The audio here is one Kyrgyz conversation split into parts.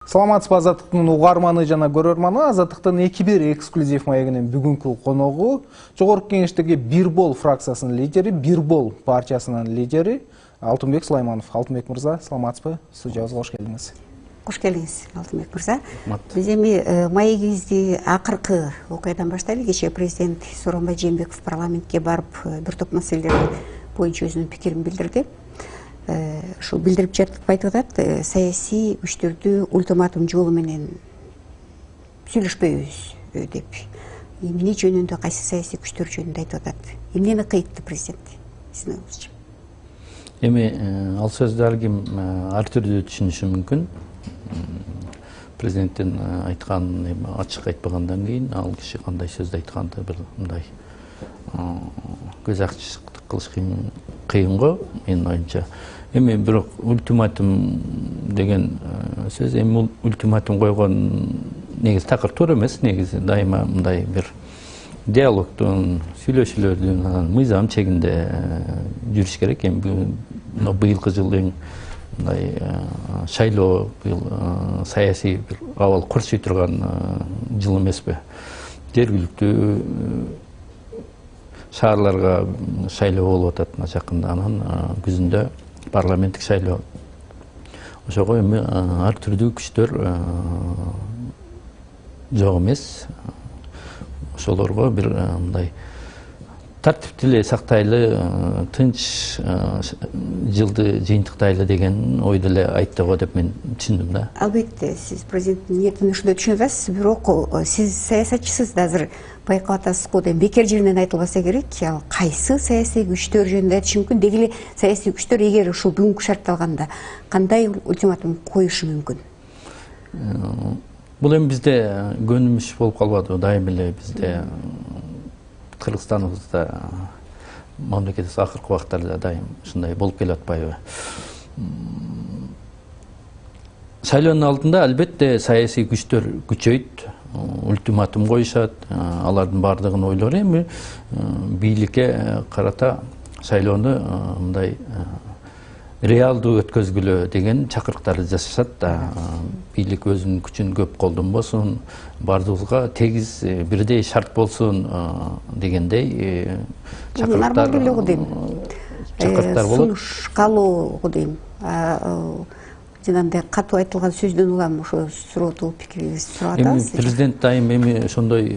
Саламатсызбы Азаттыктын угарманы жана көрөрманы. Азаттыктын 2-1 эксклюзив маегинин бүгүнкү коногу Жогорку Кеңештеги Бирбол фракциясынын лидери, Бирбол партиясынын лидери Алтынбек Сулайманов. Алтынбек мырза, саламатсызбы? Студиябызга кош келдиңиз. Кош келдиңиз, Алтынбек мырза. Биз эми маегибизди акыркы окуядан баштайлы. Кечээ президент Сооронбай Жээнбеков парламентке барып бир топ маселелер боюнча өзүнүн пикирин билдирди. Ушул билдирип жатып айтып атат, саясий күчтөрдү ультиматум жолу менен сүйлөшпөйбүз деп. Эмне жөнүндө, кайсы саясий күчтөр жөнүндө айтып атат. Эмнени кыйтты президент? Сиздин оюңузча. Эми ал сөздү ар ким ар түрдүү түшүнүшү мүмкүн. Президенттин айтканын эми ачык айтпагандан кийин ал киши кандай сөздү айтканды бир мындай көз ачыктык кылыш кыйын го, менин оюмча. Эми бирок ультиматум деген сөз, эми ультиматум койгон негизи такыр туура эмес, негизи дайыма мындай бир диалогдун, сүйлөшүүлөрдүн мыйзам чегинде жүрүш керек. Эми быйылкы жыл эң мындай шайлоо, быйыл саясий бир абал курчуй турган жыл эмеспи? Жергиликтүү шаарларга шайлоо болуп атат жакында, анан күзүндө парламенттик шайлоо. Ошого эми ар түрдүү күчтөр жок эмес. Ошолорго бир мындай тартипти эле сактайлы, тынч жылды жыйынтыктайлы деген ойду эле айтты го деп мен түшүндүм да. Албетте, сиз президенттин ниетин ушундай түшүнүп атасыз, бирок сиз саясатчысыз да, азыр байкап атасыз го деп бекер жеринен айтылбаса керек. Ал кайсы саясий күчтөр жөнүндө айтыш мүмкүн? Деги эле саясий күчтөр эгер ушул бүгүнкү шартталганда кандай ультиматум коюшу мүмкүн? Бул эми бизде көнүмүш болуп калбадыбы? Дайым эле бизде Кыргызстаныбызда, мамлекетибиз акыркы убактарда дайым ушундай болуп келип атпайбы? Шайлоонун алдында албетте саясий күчтөр күчөйт, ультиматум коюшат, алардын баардыгын ойлор эми бийликке карата шайлоону мындай реалдуу өткөзгүлө деген чакырыктарды жасашат да. Бийлик өзүнүн күчүн көп колдонбосун, баардыгыбызга тегиз бирдей шарт болсун дегендей чакырыктар болот. Сунуш калуу дейм. Жанагындай катуу айтылган сөздөн улам ошо суроону пикириңизди сурап атабыз. Президент дайым эми ошондой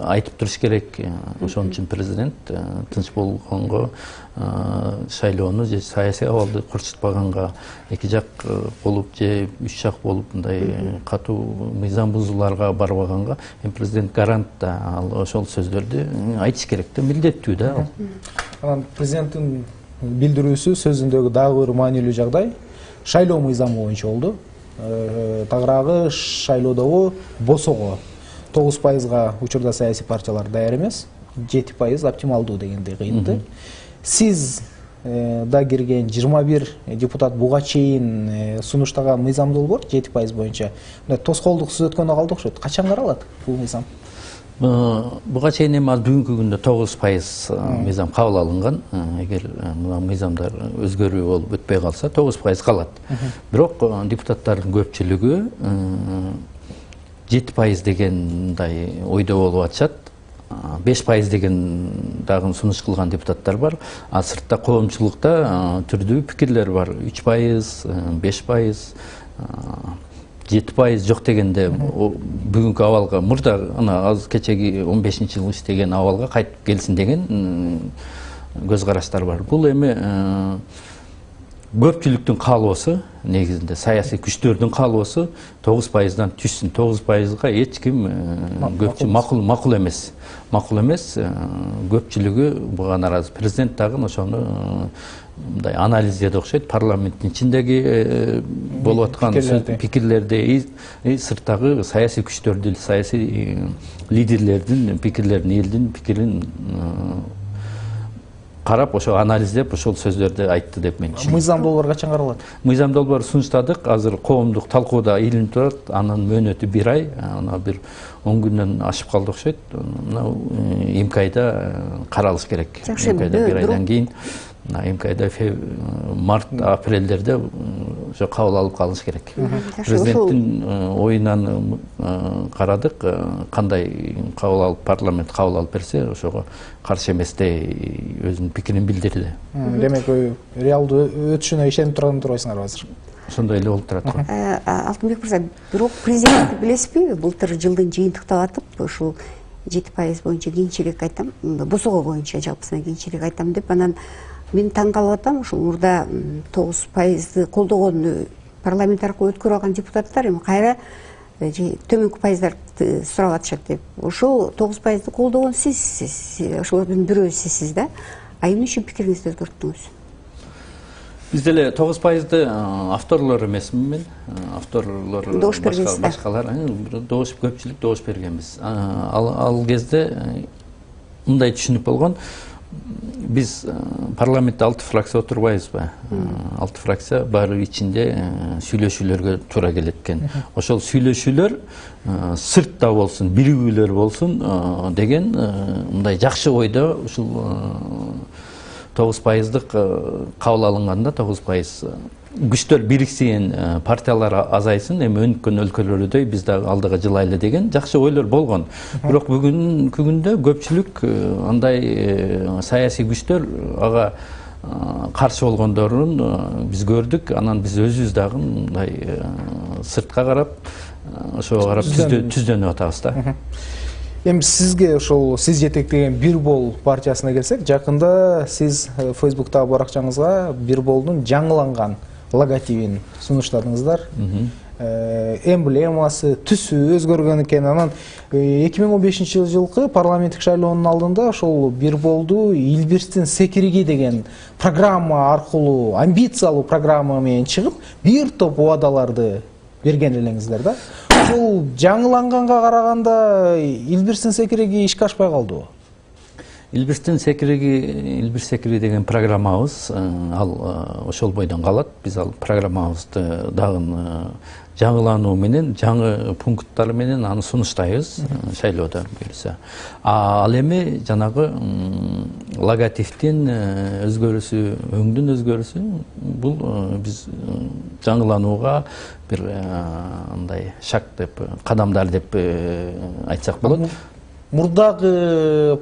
айтып туруш керек. Ошон үчүн президент тынч болгонго, шайлоону же саясий абалды курчутпаганга, эки жак болуп же үч жак болуп мындай катуу мыйзам бузууларга барбаганга президент гарант да. Ал ошол сөздөрдү айтыш керек да, милдеттүү да. Анан президенттин билдирүүсү сөзүндөгү дагы бир маанилүү жагдай шайлоо мыйзамы боюнча болду. Тагыраагы шайлоодогу босого 9%га учурда саясий партиялар даяр эмес, 7% оптималдуу дегендей кыйынты. Сиз да кирген 21 депутат буга чейин сунуштаган мыйзам долбоор 7% боюнча тоскоолдук түзөткөнү калды окшойт. Качан каралат бул мыйзам? Буга чейин эми ал бүгүнкү күндө 9% мыйзам кабыл алынган. Эгер мына мыйзамдар өзгөрүү болуп өтпөй калса 9% калат. Бирок депутаттардын көпчүлүгү 7% дегендай ойдо болуп атышат. 5% деген дагы сунуш кылган депутаттар бар. А сыртта коомчулукта түрдүү пикирлер бар. 3%, 5%, 7% жок дегенде бүгүнкү абалга, мурда аз кечеги 15-жыл иштеген абалга кайтып келсин деген көз караштар бар. Бул эми көпчүлүктүн каалоосу, негизинде саясий күчтөрдүн каалоосу 9%дан түшсүн. 9%га эч ким макул эмес. Макул эмес, көпчүлүгү буга нааразы. Президент дагы ошону мындай анализдеди окшойт. Парламенттин ичиндеги болуп аткан пикирлерди, сырттагы саясий күчтөрдү, саясий лидерлердин пикирлерин, элдин пикирин карап, ошо анализдеп, ошол сөздөрдү айтты деп мен түшүнөм. Мыйзам долбоор качан каралат? Мыйзам долбоор сунуштадык, азыр коомдук талкууда илинип турат. Анын мөөнөтү 1 ай, ана бир 10 күндөн ашып калды окшойт. Мына эми айда каралыш керек. Жакшы, 1 айдан кийин мкда март апрелдерде ошо кабыл алып калыш керек. Президенттин оюнан карадык, кандай кабыл алып, парламент кабыл алып берсе, ошого каршы эместей өзүнүн пикирин билдирди. Демек, реалдуу өтүшүнө ишенип турасыңарбы азыр? Ошондой эле болуп турат го. Алтынбек мырза, бирок президент билесизби, былтыр жылдын жыйынтыктап атып, ушул 7% боюнча кийинчерээк айтам, босого боюнча жалпысынан кийинчерээк айтам деп, анан мен таң калып атам, ушул мурда 9%ды колдогон парламент аркылуу өткөрүп алган депутаттар эми кайра төмөнкү пайыздарды сурап атышат деп. Ошол 9%ды колдогон сизсиз, ошолордун бирөө сизсиз да. А эмне үчүн пикириңизди өзгөрттүңүз? Биз деле 9%ды авторлор эмесмин мен. Авторлор башкалар, көпчүлүк добуш бергенбиз. Ал кезде мындай түшүнүк болгон. Биз парламентте 6 фракция отурбайбызбы? 6 фракция баары ичинде сүйлөшүүлөргө туура келет экен. Ошол сүйлөшүүлөр сыртта болсун, биригүүлөр болсун деген мындай жакшы ойдо ушул 9%дык кабыл алынганда 9% күчтөр бириксин, партиялар азайсын, эми өнүккөн өлкөлөрдөй биз да алдыга жылайлы деген жакшы ойлор болгон. Бирок бүгүнкү күндө көпчүлүк андай саясий күчтөр ага каршы болгондорун биз көрдүк. Анан биз өзүбүз дагы мындай сыртка карап, ошого карап түздөнүп атабыз да. Эми сизге ошол сиз жетектеген Бир Бол партиясына келсек, жакында сиз Facebook'тагы баракчаңызга Бир Болдун жаңыланган логотипин сунуштадыңыздар. Эмблемасы, түсү өзгөргөн экен. Анан 2015 жылкы парламенттик шайлоонун алдында ошол Бир Болду Илбирстин секириги деген программа аркылуу, амбициялуу программа менен чыгып, бир топ убадаларды берген элеңиздер да. Ошол жаңыланганга караганда Илбирстин секириги ишке ашпай калдыбы? Илбирстин секириги деген программабыз ал ошол бойдон калат. Биз ал программабызды дагы жаңылануу менен, жаңы пункттар менен аны сунуштайбыз шайлоодо буюрса. Ал эми жанагы логотиптин өзгөрүүсү, өңдүн өзгөрүүсү бул биз жаңыланууга бир мындай шаг деп, кадамдар деп айтсак болот. Мурдагы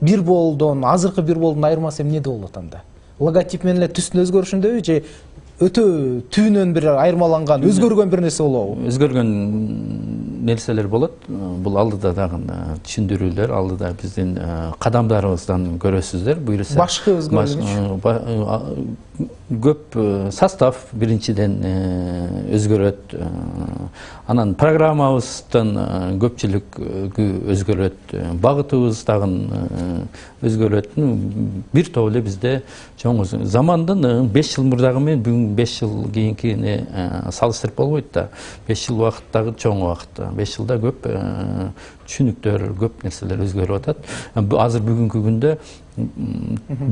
Бир Болдон азыркы Бир Болдун айырмасы эмнеде болот анда? Логотип менен эле түстүн өзгөрүшүндөбү же өтө түбүнөн бир айырмаланган, өзгөргөн бир нерсе болобу? Өзгөргөн нерселер болот. Бул алдыда дагы түшүндүрүүлөр, алдыда биздин кадамдарыбыздан көрөсүздөр. Буюрса башкы өзгөрүш көп состав биринчиден өзгөрөт. Анан программабыздан көпчүлүк өзгөрөт. Багытыбыз дагы өзгөрөт. Бир топ эле бизде чоң замандан 5 жыл мурдагы менен бүгүн 5 жыл кийинкини салыштырып болбойт да. 5 жыл убакыттагы чоң убакыт. 5 жылда көп түшүнүктөр, көп нерселер өзгөрүп атат. Азыр бүгүнкү күндө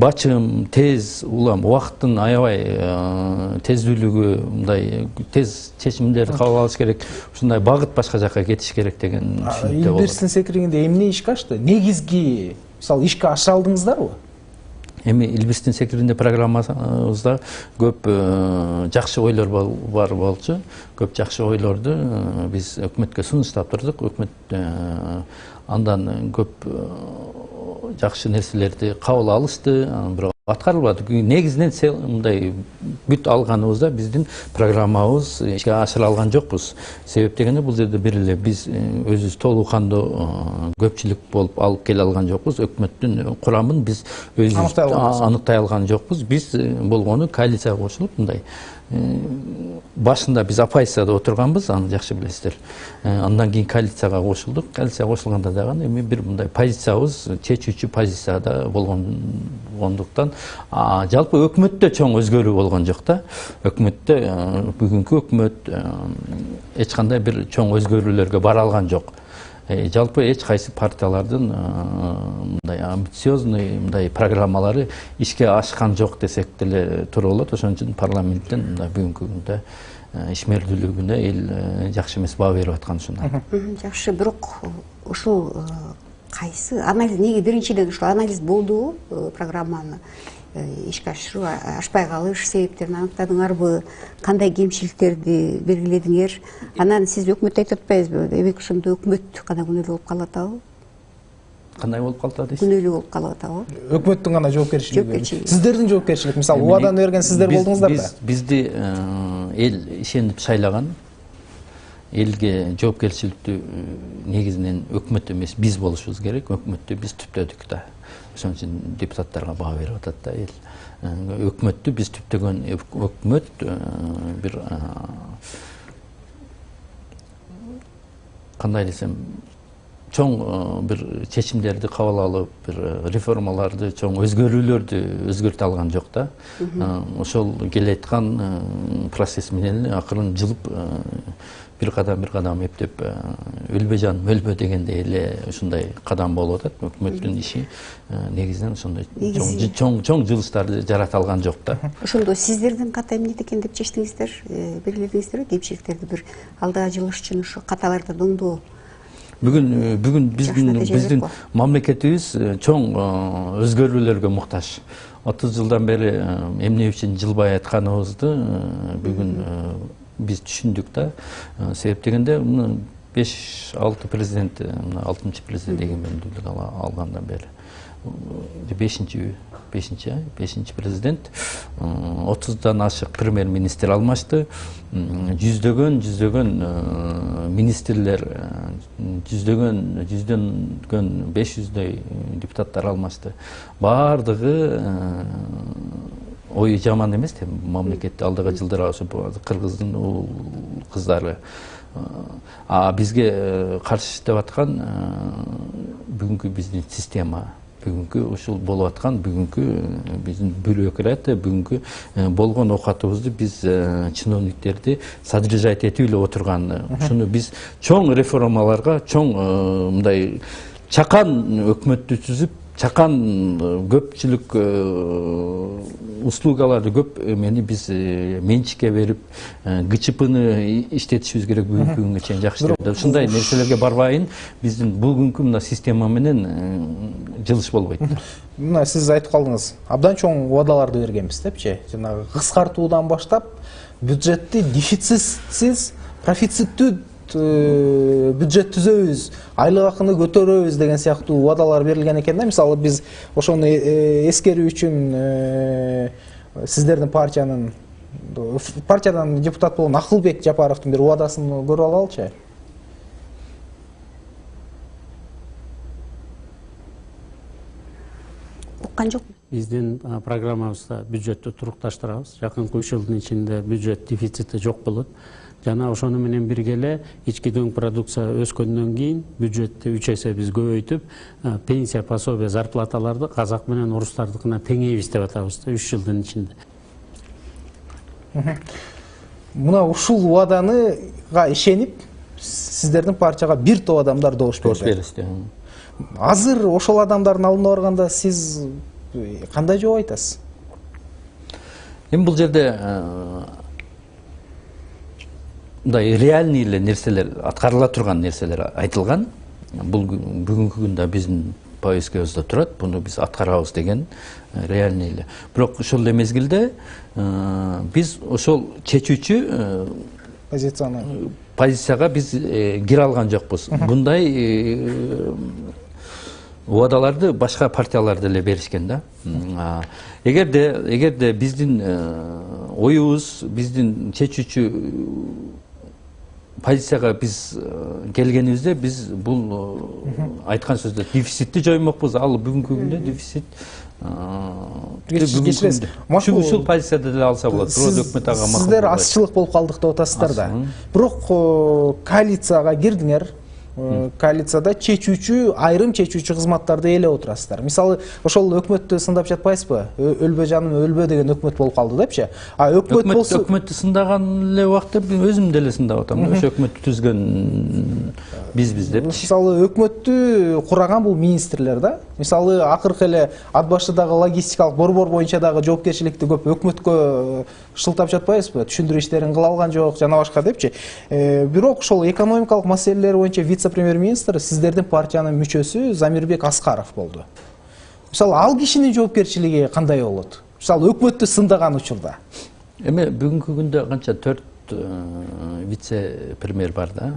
бачым, тез, улам, убакыттын аябай тездүүлүгү, мындай тез чечимдерди кабыл алыш керек, ушундай багыт башка жакка кетиш керек деген түшүнүктө болот. Илбирстин секиригинде эмне ишке ашты? Негизги, мисалы, ишке аша алдыңыздарбы? Эми Илбирстин секиринде программабызда көп жакшы ойлор бар болчу. Көп жакшы ойлорду биз өкмөткө сунуштап турдук. Өкмөт андан көп жакшы нерселерди кабыл алышты, бирок аткарылбады. Негизинен мындай бүт алганыбызда биздин программабыз ишке ашыра алган жокпуз. Себеп дегенде бул жерде бир эле биз өзүбүз толук кандуу көпчүлүк болуп алып келе алган жокпуз. Өкмөттүн курамын биз өзүбүз аныктай алган жокпуз. Биз болгону коалицияга кошулуп мындай башында биз оппозицияда отурганбыз, аны жакшы билесиздер. Андан кийин коалицияга кошулдук. Коалицияга кошулганда дагы эми бир мындай позициябыз чечүүчү позицияда болгондуктан жалпы өкмөттө чоң өзгөрүү болгон жок да. Өкмөттө бүгүнкү өкмөт эч кандай бир чоң өзгөрүүлөргө бара алган жок. Жалпы эч кайсы партиялардын мындай амбициозный мындай программалары ишке ашкан жок десек деле туура болот. Ошон үчүн парламенттен мындай бүгүнкү күндө ишмердүүлүгүнө эл жакшы эмес баа берип аткан ушундай. Жакшы, бирок ушул кайсы анализ, неге биринчиден ушул анализ болдубу, программаны ишке ашыруу ашпай калыш себептерин аныктадыңарбы, кандай кемчиликтерди белгиледиңер? Анан сиз өкмөттү айтып атпайсызбы, демек ошондо өкмөт гана күнөөлүү болуп калып атабы? Кандай болуп калып атат дейсиз? Күнөөлүү болуп калып атабы? Өкмөттүн гана жоопкерчилиги. Сиздердин жоопкерчилик, мисалы убаданы берген сиздер болдуңуздар да. Бизди эл ишенип шайлаган. Элге жоопкерчиликтүү негизинен өкмөт эмес, биз болушубуз керек. Өкмөттү биз түптөдүк да. Ошон үчүн депутаттарга баа берип атат да эл. Өкмөттү биз түптөгөн өкмөт бир кандай десем, чоң бир чечимдерди кабыл алып, бир реформаларды, чоң өзгөрүүлөрдү өзгөртө алган жок да. Ошол келе аткан процесс менен акырын жылып бир кадам эптеп өлбө жан өлбө дегендей эле ушундай кадам болуп атат. Өкмөттүн иши негизинен ошондой чоң жылыштарды жарата алган жок да. Ошондо сиздердин ката эмнет экен деп чечтиңиздер, белгиледиңиздерби? Кемчиликтерди бир алдыга жылыш үчүн ушу каталарды доңдоо. Бүгүн биздин мамлекетибиз чоң өзгөрүүлөргө муктаж. 30 жылдан бери эмне үчүн жылбай атканыбызды бүгүн биз түшүндүк да. Себеп дегенде 5-6 президент, 6-чы президент эгемендүүлүк алгандан бери 5-чи президент, 30дан ашык премьер-министр алмашты, жүздөгөн министрлер, жүздөн 500дөй депутаттар алмашты. Бардыгы ою жаман эмес, мамлекетти алдыга жылдыра ошо кыргыздын кыздары. Бизге каршы иштеп аткан бүгүнкү биздин система, бүгүнкү ушул болуп аткан бүгүнкү биздин бюрократия, бүгүнкү болгон оокатыбызды биз чиновниктерди содержать этип эле отурган. Ушуну биз чоң реформаларга, чоң мындай чакан өкмөттү түзүп, чакан көпчүлүк услугаларды көп эмени биз менчикке берип, ГЧПны иштетишибиз керек бүгүнгү чейин жакшы деп. Ушундай нерселерге барбайын, биздин бүгүнкү мына система менен жылыш болбойт. Мына сиз айтып калдыңыз, абдан чоң убадаларды бергенбиз депчи. Жанагы кыскартуудан баштап бюджетти дефицитсиз, профициттүү бюджет түзөбүз, айлык акыны көтөрөбүз деген сыяктуу убадалар берилген экен да. Мисалы биз ошону эскерүү үчүн сиздердин партиядан депутат болгон Акылбек Жапаровдун бир убадасын көрүп алалычы. Уккан жок. Биздин программабызда бюджеттти турукташтырабыз. Жакынкы 3 жылдын ичинде бюджет дефицити жок болот. Жана ошону менен бирге эле ички дөң продукция өскөндөн кийин бюджетти 3 эсе биз көбөйтүп, пенсия, пособие, зарплаталарды казак менен орустардыкына теңейбиз деп атабыз 3 жылдын ичинде. Мына ушул убадыныга ишенип, сиздердин партияга бир топ адамдар добуш берди. Азыр ошол адамдардын алдына барганда сиз кандай жооп айтасыз? Эми бул жерде мындай реальный эле нерселер, аткарыла турган нерселер айтылган. Бул бүгүнкү күндө биздин повесткабызда турат, буну биз аткарабыз деген реальный эле. Бирок ошол эле мезгилде биз ошол чечүүчү позицияга биз кире алган жокпуз. Мындай убадаларды башка партиялар деле беришкен да. Эгерде биздин оюбуз, биздин чечүүчү позицияга биз келгенибизде биз бул айткан сөздө дефицитти жоймокпуз. Ал бүгүнкү күндө дефицит ушул позицияда деле алса болот. Өкмөт ага макул. Сиздер азчылык болуп калдык деп атасыздар да. Бирок коалицияга кирдиңер. Коалицияда айрым чечүүчү кызматтарды ээлеп отурасыздар. Мисалы, ошол өкмөттү сындап жатпайсызбы? Өлбө жаным өлбө деген өкмөт болуп калды депчи. Өкмөттү сындаган эле убакта өзүм деле сындап атам. Ошо өкмөттү түзгөн бизбиз деп. Мисалы, өкмөттү кураган бул министрлер да. Мисалы, акыркы эле ат башыдагы логистикалык борбор боюнча дагы жоопкерчиликти көп өкмөткө шылтап жатпайбызбы, түшүндүрүү иштерин кыла алган жок жана башка депчи. Бирок ошол экономикалык маселелер боюнча вице-премьер-министр сиздердин партиянын мүчөсү Замирбек Аскаров болду. Мисалы, ал кишинин жоопкерчилиги кандай болот? Мисалы, өкмөттү сындаган учурда. Эми бүгүнкү күндө канча 4 вице-премьер бар да.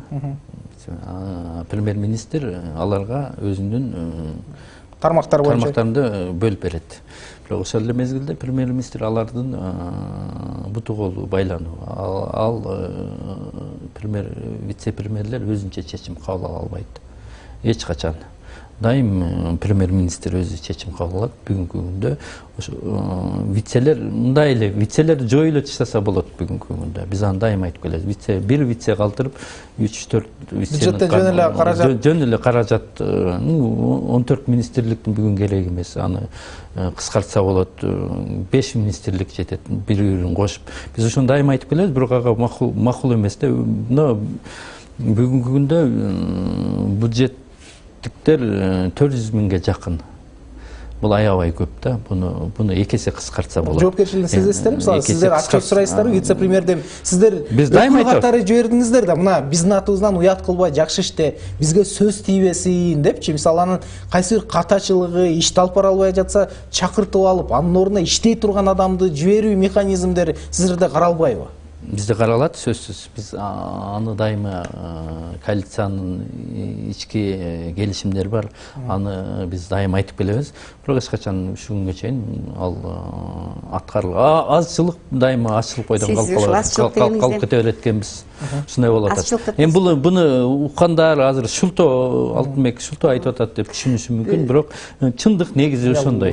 Премьер-министр аларга өзүнүн тармактарында бөлүп берет. Бирок ошол эле мезгилде премьер-министр алардын буту колу байлануу. Ал вице-премьерлер өзүнчө чечим кабыл ала албайт. Эч качан. Дайым премьер-министр өзү чечим кабыл алат. Бүгүнкү күндө вицелер мындай эле вицелер жоюла таштаса болот бүгүнкү күндө. Биз аны дайым айтып келебиз. Бир вице калтырып 3-4 вице жөн эле каражат 14 министрликтин бүгүн кереги эмес. Аны кыскартса болот. 5 министрлик жетет бири-бирин кошуп. Биз ошону дайым айтып келебиз, бирок ага макул эмес да. Бүгүнкү күндө бюджет 400 миңге жакын. Бул аябай көп да. Буну эки эсе кыскартса болот. Жоопкерчилигин сезесиздерби? Мисалы, сиздер акча сурайсыздарбы вице-премьерден? Сиздер биз дайым айтабыз. Катары жибердиңиздер да, мына биздин атыбыздан уят кылбай, жакшы иште бизге сөз тийбесин депчи. Мисалы, анын кайсы бир катачылыгы, ишти алып бара албай жатса, чакыртып алып, анын ордуна иштей турган адамды жиберүү механизмдери сиздерде каралбайбы? Бизде каралат, сөзсүз. Биз аны дайыма коалициянын ички келишимдери бар. Аны биз дайым айтып келебиз. Бирок эч качан ушул күнгө чейин ал аткарылып, азчылык дайыма ачылып койдон калып кете берет экенбиз. Ушундай болуп атат. Эми буну уккандар азыр Шулто Алтынбек Шулто айтып атат деп түшүнүшү мүмкүн, бирок чындык негизи ошондой.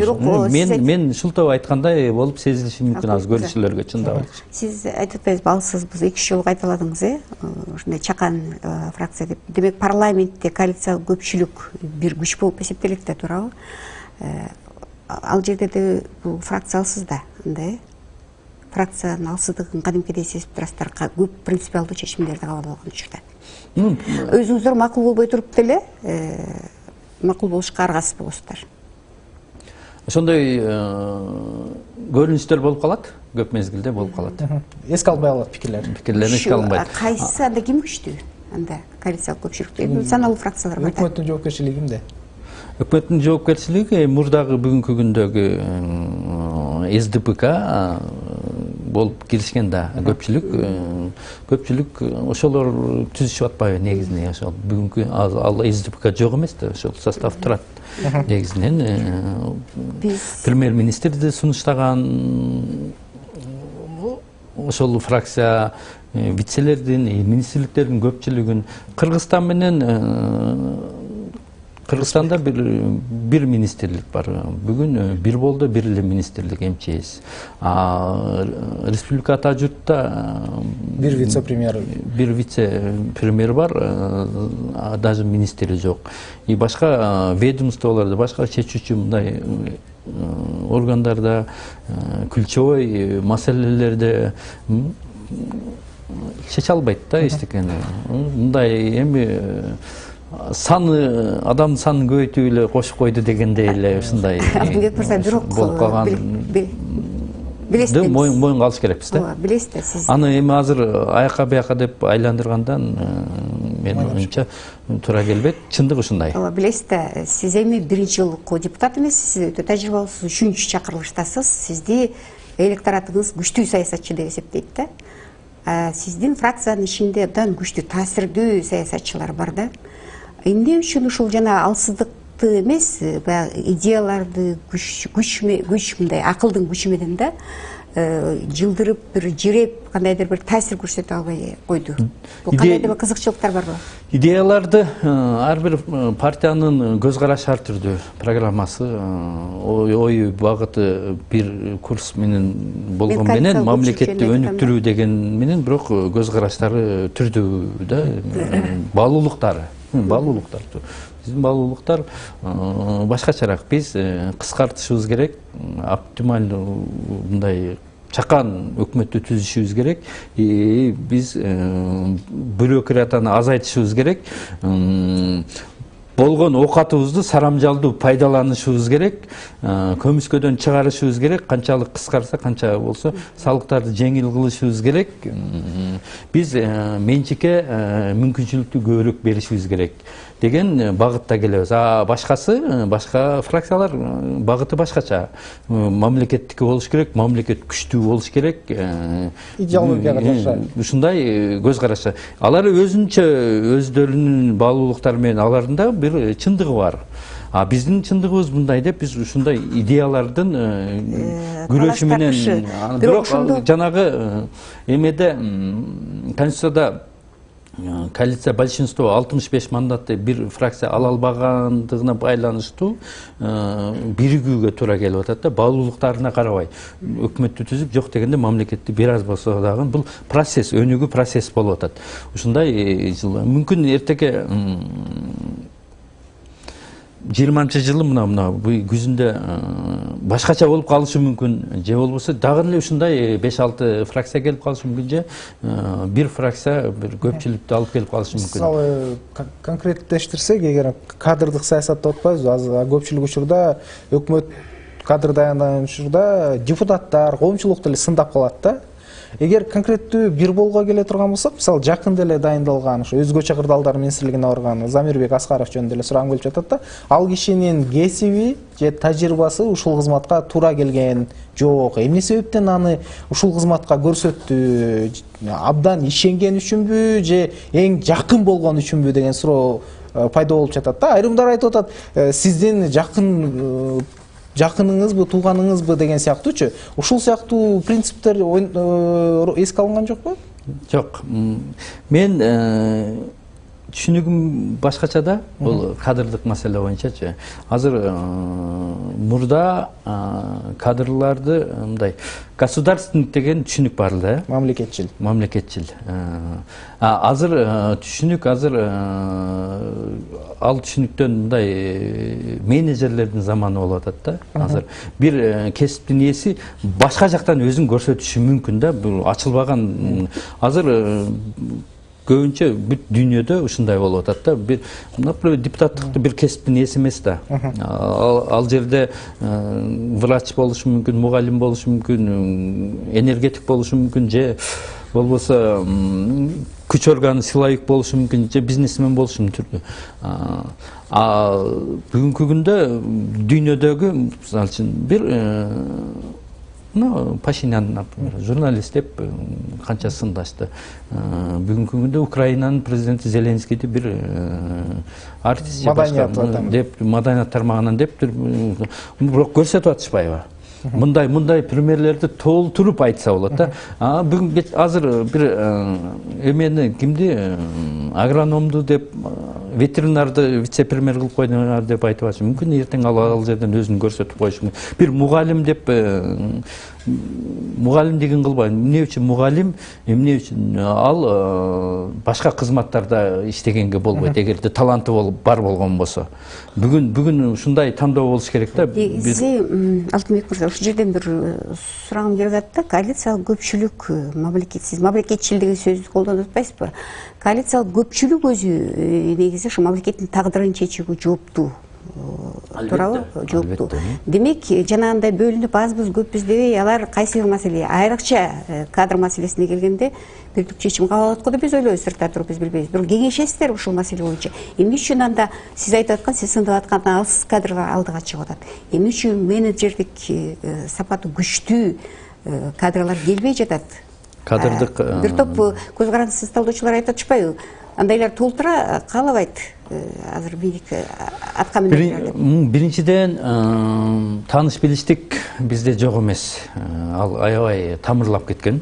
Мен Шулто айткандай болуп сезилиши мүмкүн азыр көрүүчүлөргө, чындап. Сиз айтып атпайсызбы, ал сиз 2 жолу кайталадыңыз, ушундай чакан фракция деп. Демек парламентте коалициялык көпчүлүк бир күч болуп эсептелет да, туурабы? Ал жерде де бул фракция алсыз да, андай. Фракциянын алсыздыгын кадимкидей сезип турасыздар, көп принципиалдуу чечимдерди кабыл алган учурда. Өзүңүздөр макул болбой туруп деле макул болушка аргасыз болосуздар. Ошондой көрүнүштөр болуп калат, көп мезгилде болуп калат. Эске албай калат пикирлерин эске алынбайт. Кайсы анда ким күчтүү? Анда коалициялык көпчүлүктө саналуу фракциялар бар. Өкмөттүн жоопкерчилиги кимде? Өкмөттүн жоопкерчилиги мурдагы бүгүнкү күндөгү СДПК болуп киришкен да. Көпчүлүк ошолор түзүшүп атпайбы негизинен. Ошол бүгүнкү ал СДПК жок эмес да, ошол состав турат. Негизинен премьер-министрди сунуштаган ошол фракция вицелердин, министрликтердин көпчүлүгүн Кыргызстан менен Кыргызстанда бир министрлик бар. Бүгүн бир болду, бир эле министрлик МЧС. Республика ата журтта бир вице-премьер бар, даже министри жок. И башка ведомстволордо, башка чечүүчү мындай органдарда, ключевой маселелерде чече албайт да эчтекени. Мындай эми адамдын санын көбөйтүп эле кошуп койду дегендей эле ушундай болуп калган. Билесиз, моюнга алыш керекпиз да. Билесиз да сиз. Аны эми азыр аяка бияка деп айландыргандан менин оюмча туура келбейт. Чындык ушундай. Ооба, билесиз да, сиз эми биринчи жолку депутат эмессиз, сиз өтө тажрыйбалуусуз, 3-чү чакырылыштасыз. Сизди электоратыңыз күчтүү саясатчы деп эсептейт да. Сиздин фракциянын ичинде абдан күчтүү таасирдүү саясатчылар бар да. Эмне үчүн ушул жана алсыздыкты эмес, баягы идеяларды күч мындай акылдын күчү менен да жылдырып, бир жиреп, кандайдыр бир таасир көрсөтө албай койду. Бул кандайдыр бир кызыкчылыктар барбы? Идеяларды ар бир партиянын көз карашы ар түрдүү, программасы, ою багыты бир курс менен болгон менен мамлекетти өнүктүрүү деген менен, бирок көз караштары түрдүү да, баалуулуктары. Биздин баалуулуктар башкачараак. Биз кыскартышыбыз керек, оптималдуу мындай чакан өкмөттү түзүшүбүз керек. Биз бюрократияны азайтышыбыз керек. болгон оокатыбызды сарамжалдуу пайдаланышыбыз керек, көмүскөдөн чыгарышыбыз керек, канчалык кыскарса канча болсо салыктарды жеңил кылышыбыз керек. Биз менчикке мүмкүнчүлүктү көбүрөөк беришибиз керек деген багытта келебиз. Башкасы, башка фракциялар багыты башкача. Мамлекеттики болуш керек, мамлекет күчтүү болуш керек. Идеологияга жакшы. Ушундай көз карашы. Алар өзүнчө өздөрүнүн баалуулуктары менен алардын да бир чындыгы бар. Биздин чындыгыбыз мындай деп, биз ушундай идеялардын күрөшү менен, бирок жанагы эмеде Конституцияда коалиция большинство 65 мандатты бир фракция ала албагандыгына байланыштуу биригүүгө туура келип атат да, баалуулуктарына карабай өкмөттү түзүп, жок дегенде мамлекетти бир аз болсо дагы бул процесс, өнүгүү процесс болуп атат. Ушундай мүмкүн эртеге 20-жылы мына күзүндө башкача болуп калышы мүмкүн, же болбосо дагы эле ушундай 5-6 фракция келип калышы мүмкүн, же бир фракция бир көпчүлүктү алып келип калышы мүмкүн. Мисалы конкреттештирсек, эгер кадрдык саясат деп атпайбызбы, азыр көпчүлүк учурда өкмөт кадр даяндан учурда депутаттар, коомчулук деле сындап калат да. Эгер конкреттүү бир болго келе турган болсок, мисалы жакында эле дайындалган ушу өзгөчө кырдаалдар министрлигине барган Замирбек Аскаров жөнүндө эле сурагым келип жатат да. Ал кишинин кесиби же тажрыйбасы ушул кызматка туура келген жок. Эмне себептен аны ушул кызматка көрсөттү? Абдан ишенген үчүнбү же эң жакын болгон үчүнбү деген суроо пайда болуп жатат да. Айрымдар айтып атат, сиздин жакыныңызбы, тууганыңызбы деген сыяктуучу. Ушул сыяктуу принциптер эске алынган жокпу? Жок. Мен түшүнүгүм башкача да, бул кадрдык маселе боюнчачы. Азыр мурда кадрларды мындай государственник деген түшүнүк бар да. Мамлекетчил. Азыр түшүнүк, ал түшүнүктөн мындай менеджерлердин заманы болуп атат да. Азыр бир кесиптин ээси башка жактан өзүн көрсөтүшү мүмкүн да. Бул ачылбаган. Азыр көбүнчө бүт дүйнөдө ушундай болуп атат да. Бир депутаттыкты бир кесиптин ээси эмес да. Ал жерде врач болушу мүмкүн, мугалим болушу мүмкүн, энергетик болушу мүмкүн, же болбосо күч органы силовик болушу мүмкүн, же бизнесмен болушу мүмкүн. Бүгүнкү күндө дүйнөдөгү мисалы үчүн бир Пашинян, например, журналист деп канча сындашты. Бүгүнкү күндө Украинанын президенти Зеленскийди бир артист же башка деп маданият тармагынан деп бирок көрсөтүп атышпайбы? Мындай примерлерди толтуруп айтса болот да. Бүгүн азыр бир эмени кимди агрономду деп ветеринарды вице-премьер кылып койдуңар деп айтып атышы. Мүмкүн эртең ал жерден өзүн көрсөтүп коюшу мүмкүн. Бир мугалим деп мугалимдигин кылбай, эмне үчүн мугалим, эмне үчүн ал башка кызматтарда иштегенге болбойт, эгерде таланты бар болгон болсо. Бүгүн ушундай тандоо болуш керек да. Алтынбек мырза, ушул жерден бир сурагым келип атат да. Коалициялык көпчүлүк, сиз мамлекетчил деген сөздү колдонуп атпайсызбы? Коалициялык көпчүлүк өзү негизи ушу мамлекеттин тагдырын чечүүгө жооптуу. Туурабы? Жооптуу. Демек, жанагындай бөлүнүп азбыз, көппүз дебей, алар кайсы бир маселе, айрыкча кадр маселесине келгенде бирдик чечим кабыл алат го деп биз ойлойбуз, сыртта туруп биз билбейбиз. Бирок кеңешесиздер ушул маселе боюнча. Эмне үчүн анда сиз айтып аткан, сиз сындап аткан алсыз кадрга алдыга чыгып атат? Эмне үчүн менеджердик сапаты күчтүү кадрлар келбей жатат? Кадрдык бир топ көз карандысыз талдоочулар айтып атышпайбы? Андайлар толтура каалабайт азыр бийлик атка міндерді. Биринчиден тааныш билиштик бизде жок эмес. Ал аябай тамырлап кеткен.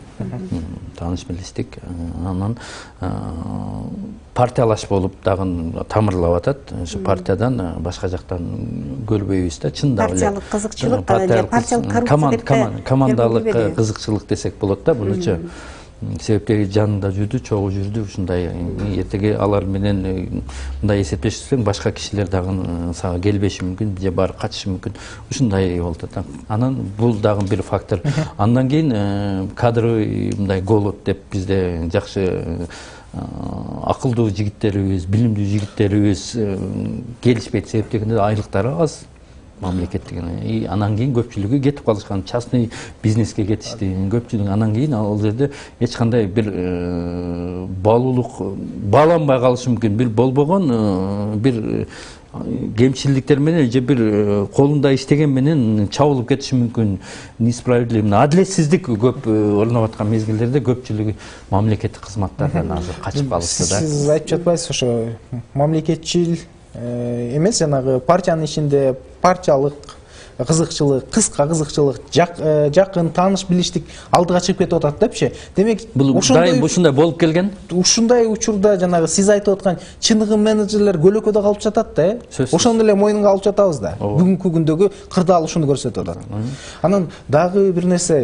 Тааныш билиштик. Анан партиялаш болуп дагы тамырлап атат. Ошо партиядан башка жактан көрбөйбүз да, чындап эле. Партиялык кызыкчылык, партиялык коррупция, командалык кызыкчылык десек болот да, бунучу. Себептери жанында жүрдү, чогуу жүрдү, ушундай эртеге алар менен мындай эсептешсең башка кишилер дагы сага келбеши мүмкүн, же барып качышы мүмкүн. Ушундай болуп атат. Анан бул дагы бир фактор. Андан кийин кадровый мындай голод деп бизде жакшы акылдуу жигиттерибиз, билимдүү жигиттерибиз келишпейт себептегенде айлыктары аз мамлекеттик. Анан кийин көпчүлүгү кетип калышкан, частный бизнеске кетишти. Көпчүлүгү анан кийин ал жерде эч кандай бир бааланбай калышы мүмкүн, бир болбогон бир кемчилдиктер менен же бир колунда иштеген менен чабылып кетиши мүмкүн. Несправедливый, адилетсиздик көп орноп аткан мезгилдерде көпчүлүгү мамлекеттик кызматтардан азыр качып калышты да. Сиз айтып жатпайсыз ошо мамлекетчил эмес, жанагы партиянын ичинде партиялык кызыкчылык, кыска кызыкчылык, жакын тааныш билиштик алдыга чыгып кетип атат депчи. Демек, бул дайым ушундай болуп келген. Ушундай учурда жанагы сиз айтып аткан чыныгы менеджерлер көлөкөдө калып жатат да, ошону эле мойнунга алып жатабыз да. Бүгүнкү күндөгү кырдаал ушуну көрсөтүп атат. Анан дагы бир нерсе,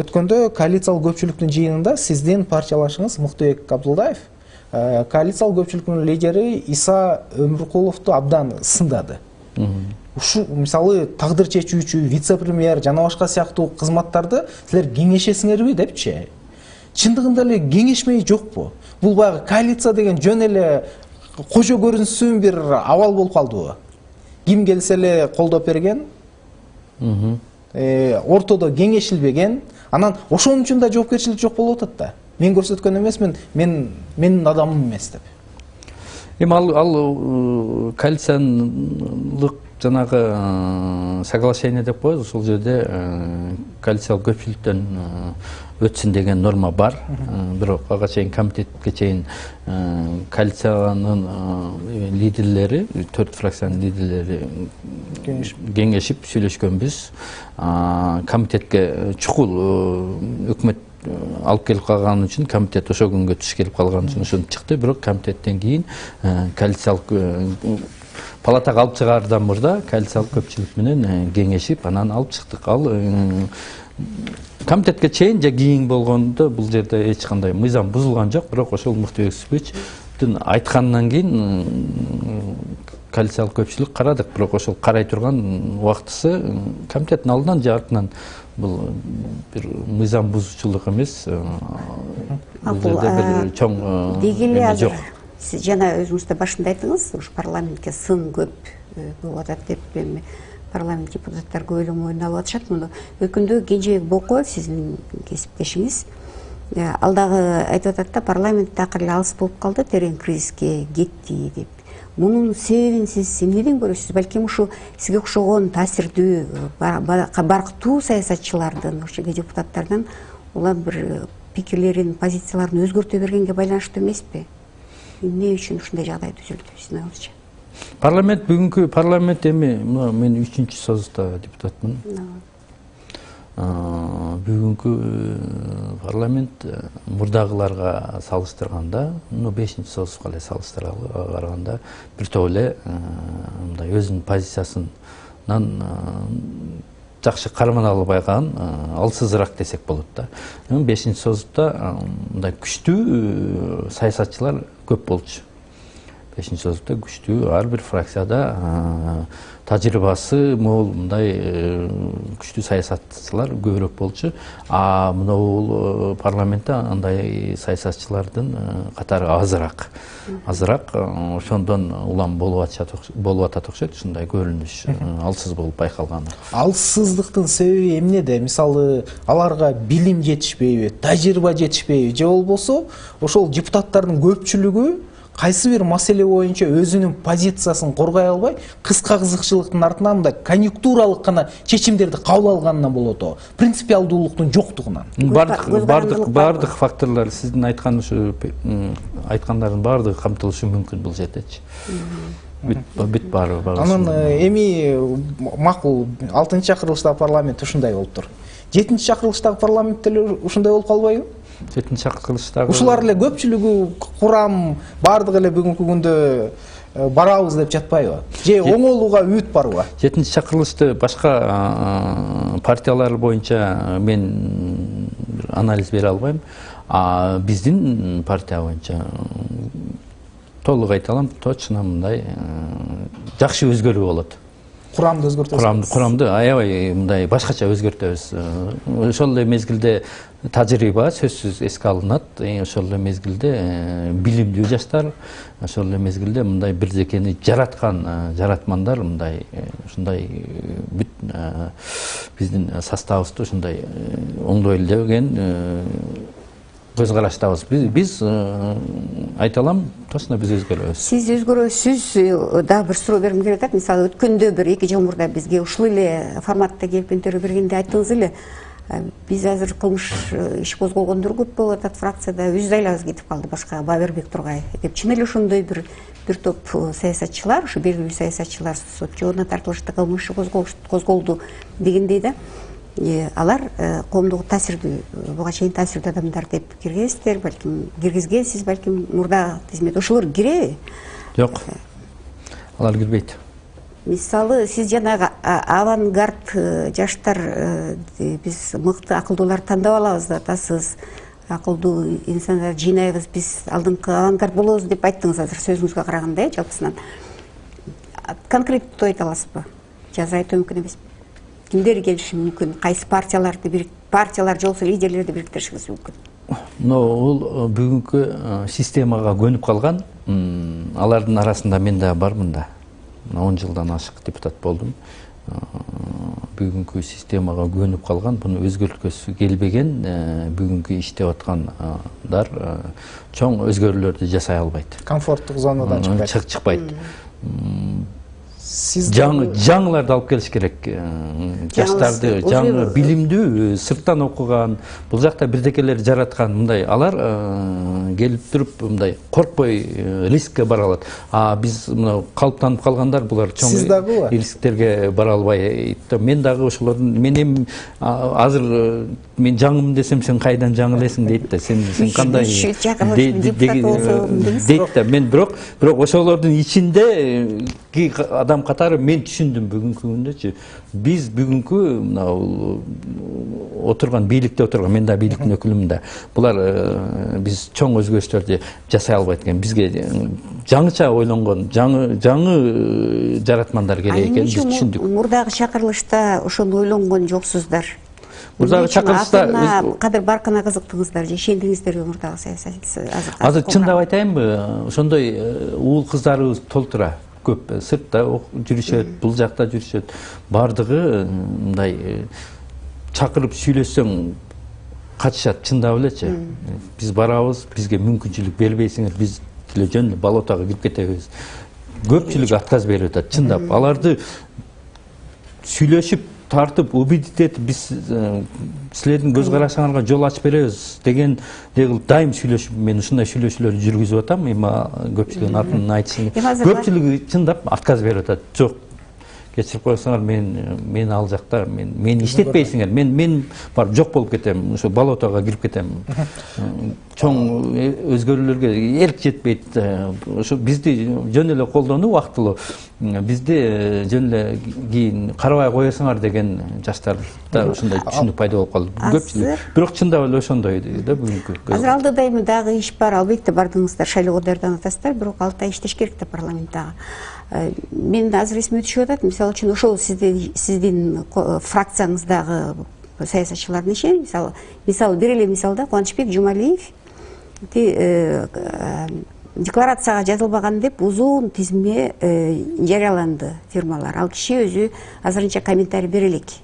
өткөндө коалициялык көпчүлүктүн жыйынында сиздин партиялашыңыз Муктубек Абдулдаев коалициялык көпчүлүктүн лидери Иса Өмүркуловду абдан сындады. Ушу мисалы тагдыр чечүүчү, вице-премьер жана башка сыяктуу кызматтарды силер кеңешесиңерби депчи. Чындыгында эле кеңешмей жокпу? Бул баягы коалиция деген жөн эле кожо көрүнсүн бир абал болуп калдыбы? Ким келсе эле колдоп берген, ортодо кеңешилбеген, анан ошон үчүн да жоопкерчилик жок болуп атат да. Мен көрсөткөн эмесмин, менин адамым эмес деп. Эми ал коалициялык жанагы соглашение деп коебуз, ошол жерде коалициялык көпчүлүктөн өтсүн деген норма бар. Бирок ага чейин комитетке чейин коалициянын лидерлери, 4 фракциянын лидерлери кеңешип сүйлөшкөнбүз. Комитетке чукул өкмөт алып келип калган үчүн, комитет ошол күнгө түш келип калган үчүн ошентип чыкты. Бирок комитеттен кийин коалициялык палатага алып чыгаардан мурда коалициялык көпчүлүк менен кеңешип, анан алып чыктык. Ал комитетке чейин же кийин болгондо бул жерде эч кандай мыйзам бузулган жок. Бирок ошол Муктубек Сүбөчтүн айтканынан кийин коалициялык көпчүлүк карадык. Бирок ошол карай турган убактысы комитеттин алдынан же артынан бул бир мыйзам бузуучулук эмес. Бул жерде бир чоң дегеле жок. Сиз жана өзүңүз да башында айттыңыз, ушу парламентке сын көп болуп атат деп, эми парламент депутаттары көп эле мойнуна алып атышат муну. Өкүндө Кенжебек Бокоев, сиздин кесиптешиңиз, ал дагы айтып атат да, парламент такыр эле алыс болуп калды, терең кризиске кетти деп. Мунун себебин сиз эмнеден көрөсүз? Балким ушу сизге окшогон таасирдүү, барктуу саясатчылардын, ошо депутаттардан улам бир пикирлерин, позицияларын өзгөртө бергенге байланыштуу эмеспи? Эмне үчүн ушундай жагдай түзүлдү сиздин оюңузча? Парламент, бүгүнкү парламент эми мен 3-чү созутта депутатмын. Бүгүнкү парламент мурдагыларга салыштырганда, 5-чү созутка эле салыштырганда бир топ эле мындай өзүнүн позициясынан жакшы кармана албаган, алсызыраак десек болот да. 5-чү созутта мындай күчтүү саясатчылар көп болчу. 5-чү созутта күчтүү ар бир фракцияда тажрыйбасы мол мындай күчтүү саясатчылар көбүрөөк болчу. Мына парламентте андай саясатчылардын катары азыраак. Ошондон улам болуп атат окшойт, ушундай көрүнүш, алсыз болуп байкалган. Алсыздыктын себеби эмнеде? Мисалы, аларга билим жетишпейби, тажрыйба жетишпейби, же болбосо ошол депутаттардын көпчүлүгү кайсы бир маселе боюнча өзүнүн позициясын коргой албай, кыска кызыкчылыктын артынан мындай конъюнктуралык гана чечимдерди кабыл алганынан болот о. Принципиалдуулуктун жоктугунан. Бардык факторлор сиздин айткандардын бардыгы камтылышы мүмкүн бул жердечи. Бүт баары. Анан эми макул 6-чакырылыштагы парламент ушундай болуптур. 7-чакырылыштагы парламент деле ушундай болуп калбайбы? 7-чакырылыштагы ушулар эле көпчүлүгү курам бардыгы эле бүгүнкү күндө барабыз деп жатпайбы? Же оңолууга үмүт барбы? 7-чакырылышты башка партиялар боюнча мен анализ бере албайм. Биздин партия боюнча толук айта алам, точно мындай жакшы өзгөрүү болот. курамды өзгөртөбүз. Курамды аябай мындай башкача өзгөртөбүз. Ошол эле мезгилде тажрыйба сөзсүз эске алынат. Ошол эле мезгилде билимдүү жаштар, ошол эле мезгилде мындай бирдекени жараткан жаратмандар мындай ушундай бүт биздин составыбызды ушундай оңдойлеген көз караштабыз. Биз айта алам, точно биз өзгөрөбүз. Сиз өзгөрөсүз. Дагы бир суроо бергим келип атат. Мисалы өткөндө бир 2 жыл мурда бизге ушул эле форматта келип интервью бергенде айттыңыз эле, биз азыр кылмыш иш козголгондор көп болуп атат фракцияда, өз айлабыз кетип калды башка Бабербек Тургай деп. Чын эле ошондой бир топ саясатчылар, ушу белгилүү саясатчылар сот жообуна тартылышты, кылмыш иши козголду дегендей да. Алар коомдогу таасирдүү, буга чейин таасирдүү адамдар деп киргизесиздер, балким киргизгенсиз, балким мурда тизмет. Ошолор киреби? Жок. Алар кирбейт. Мисалы, сиз жанагы авангард жаштар, биз мыкты акылдууларды тандап алабыз деп атасыз. Акылдуу инсандар жыйнайбыз, биз алдыңкы авангард болобуз деп айттыңыз азыр сөзүңүзгө караганда, жалпысынан. Конкреттүү айта аласызбы? Же азыр айтуу мүмкүн эмес? Кимдер келиши мүмкүн? Кайсы партиялар жолсо лидерлерди бириктиришиңиз мүмкүн? Бул бүгүнкү системага көнүп калган, алардын арасында мен да бармын да. 10 жылдан ашык депутат болдум. Бүгүнкү системага көнүп калган, буну өзгөрткөсү келбеген, бүгүнкү иштеп аткандар чоң өзгөрүүлөрдү жасай албайт. Комфорттук зонадан чыкпайт. Жаңыларды алып келиш керек. Жаштарды, жаңы билимдүү, сырттан окуган, бул жакта бирдекелер жараткан мындай алар келип туруп мындай коркпой рискке бара алат. Биз мына калыптанып калгандар булар чоң рисктерге бара албайт. Мен дагы ошолордун, мен эми азыр мен жаңымын десем сен кайдан жаңы элесиң дейт да. Сен кандай дейт да. Мен бирок ошолордун ичинде адам катары мен түшүндүм бүгүнкү күндө. Биз бүгүнкү мына отурган бийликте отурган, мен да бийликтин өкүлүмүн да. Булар биз чоң өзгөрүштөрдү жасай албайт экен. Бизге жаңыча ойлонгон, жаңы жаратмандар керек экен, биз түшүндүк. Мурдагы чакырылышта ошону ойлонгон жоксуздар. Мурдагы чакырылышта кадыр баркына кызыктыңыздар же ишендиңиздерби мурдагы саясатчы? Азыр чындап айтайынбы, ошондой уул кыздарыбыз толтура. Көп сыртта жүрүшөт, бул жакта жүрүшөт. Бардыгы мындай чакырып сүйлөсөң качышат, чындап элечи. Биз барабыз, бизге мүмкүнчүлүк бербейсиңер, биз деле жөн болотого кирип кетебиз. Көпчүлүк отказ берип атат, чындап. Аларды сүйлөшүп, тартып, убедить этип, биз силердин көз карашыңарга жол ачып беребиз деген дайым сүйлөшүп, мен ушундай сүйлөшүүлөрдү жүргүзүп атам. Эми көпчүлүгүн атын айтышым. Көпчүлүгү чындап отказ берип атат. Жок, кечирип коесуңар, мен ал жакта, мен иштетпейсиңер, мен барып жок болуп кетем, ошо болотого кирип кетем. Чоң өзгөрүүлөргө эрк жетпейт. Ошо бизди жөн эле колдонуп, убактылуу бизди жөн эле кийин карабай коесуңар деген жаштар да ошондой түшүнүк пайда болуп калды. Көпчүлүк. Бирок чындап эле ошондой да бүгүнкү. Азыр алдыда эми дагы иш бар. Албетте бардыңыздар, шайлоого даярданасыздар, бирок 6 ай иштеш керек да парламенттагы. Мен азыр эсиме түшүп атат, мисалы үчүн ошол сиздин фракцияңыздагы саясатчылар нече? Мисалы бир эле мисалда Кубанычбек Жумалиев декларацияга жазылбаган деп узун тизме жарыяланды фирмалар. Ал киши өзү азырынча комментарий бере элек.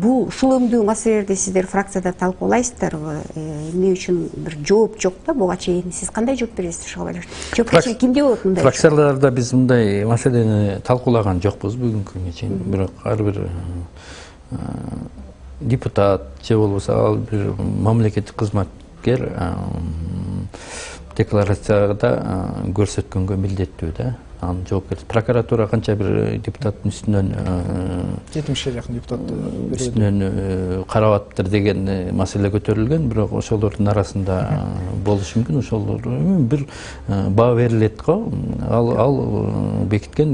Бул ушул өңдүү маселелерди сиздер фракцияда талкуулайсыздарбы? Эмне үчүн бир жооп жок да буга чейин? Сиз кандай жооп бересиз ошого байланыштуу? Жоопкерчилик кимде болот мындай? Фракцияларда биз мындай маселени талкуулаган жокпуз бүгүнкү күнгө чейин. Бирок ар бир депутат же болбосо бир мамлекеттик кызматкер декларацияда көрсөткөнгө милдеттүү да. Анын жоопкерчилик. Прокуратура канча бир депутаттын үстүнөн 70-ке жакын депутат үстүнөн карап атыптыр деген маселе көтөрүлгөн, бирок ошолордун арасында болушу мүмкүн. Ошолор бир баа берилет го. Ал бекиткен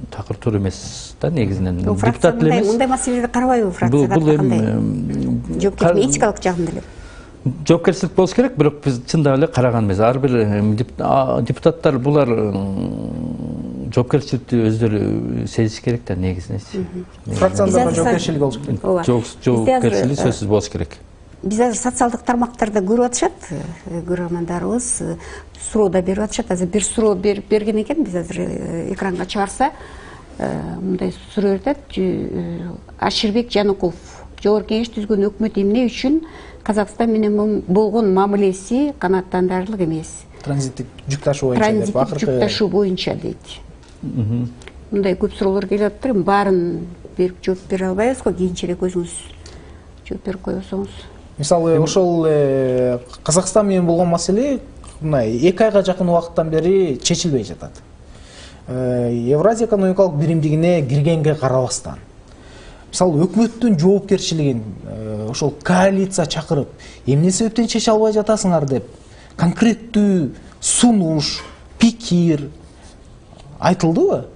такыр туура эмес да негизинен. Депутат эле эмес. Мындай маселелерди карабайбы фракцияда? Бул эми жоопкерчилик этикалык жагында эле. Жоопкерчилик болуш керек, бирок биз чындап эле караган эмес. Ар бир депутаттар булар жоопкерчиликти өздөрү сезиш керек да негизинечи. Фракцияларга жоопкерчилик болуш керек. Жоопкерчилик сөзсүз болуш керек. Биз азыр социалдык тармактарда көрүп атышат, көрөрмандарыбыз суроо да берип атышат. Азыр бир суроо берген экен, биз азыр экранга чыгарса, мындай суроо берет. Аширбек Жаныков, Жогорку Кеңеш түзгөн өкмөт эмне үчүн Казакстан менен болгон мамилеси канааттандырарлык эмес? Транзиттик жүк ташуу боюнча деп Транзиттик жүк ташуу боюнча дейт. Мындай көп суроолор келип атыптыр. Баарын берип жооп бере албайбыз го, кийинчерээк өзүңүз жооп берип койсоңуз. Мисалы, ошол Казакстан менен болгон маселе мындай 2 айга жакын убакыттан бери чечилбей жатат. Евразия экономикалык биримдигине киргенге карабастан, мисалы, өкмөттүн жоопкерчилигин ошол коалиция чакырып, эмне себептен чече албай жатасыңар деп конкреттүү сунуш, пикир айтылдыбы?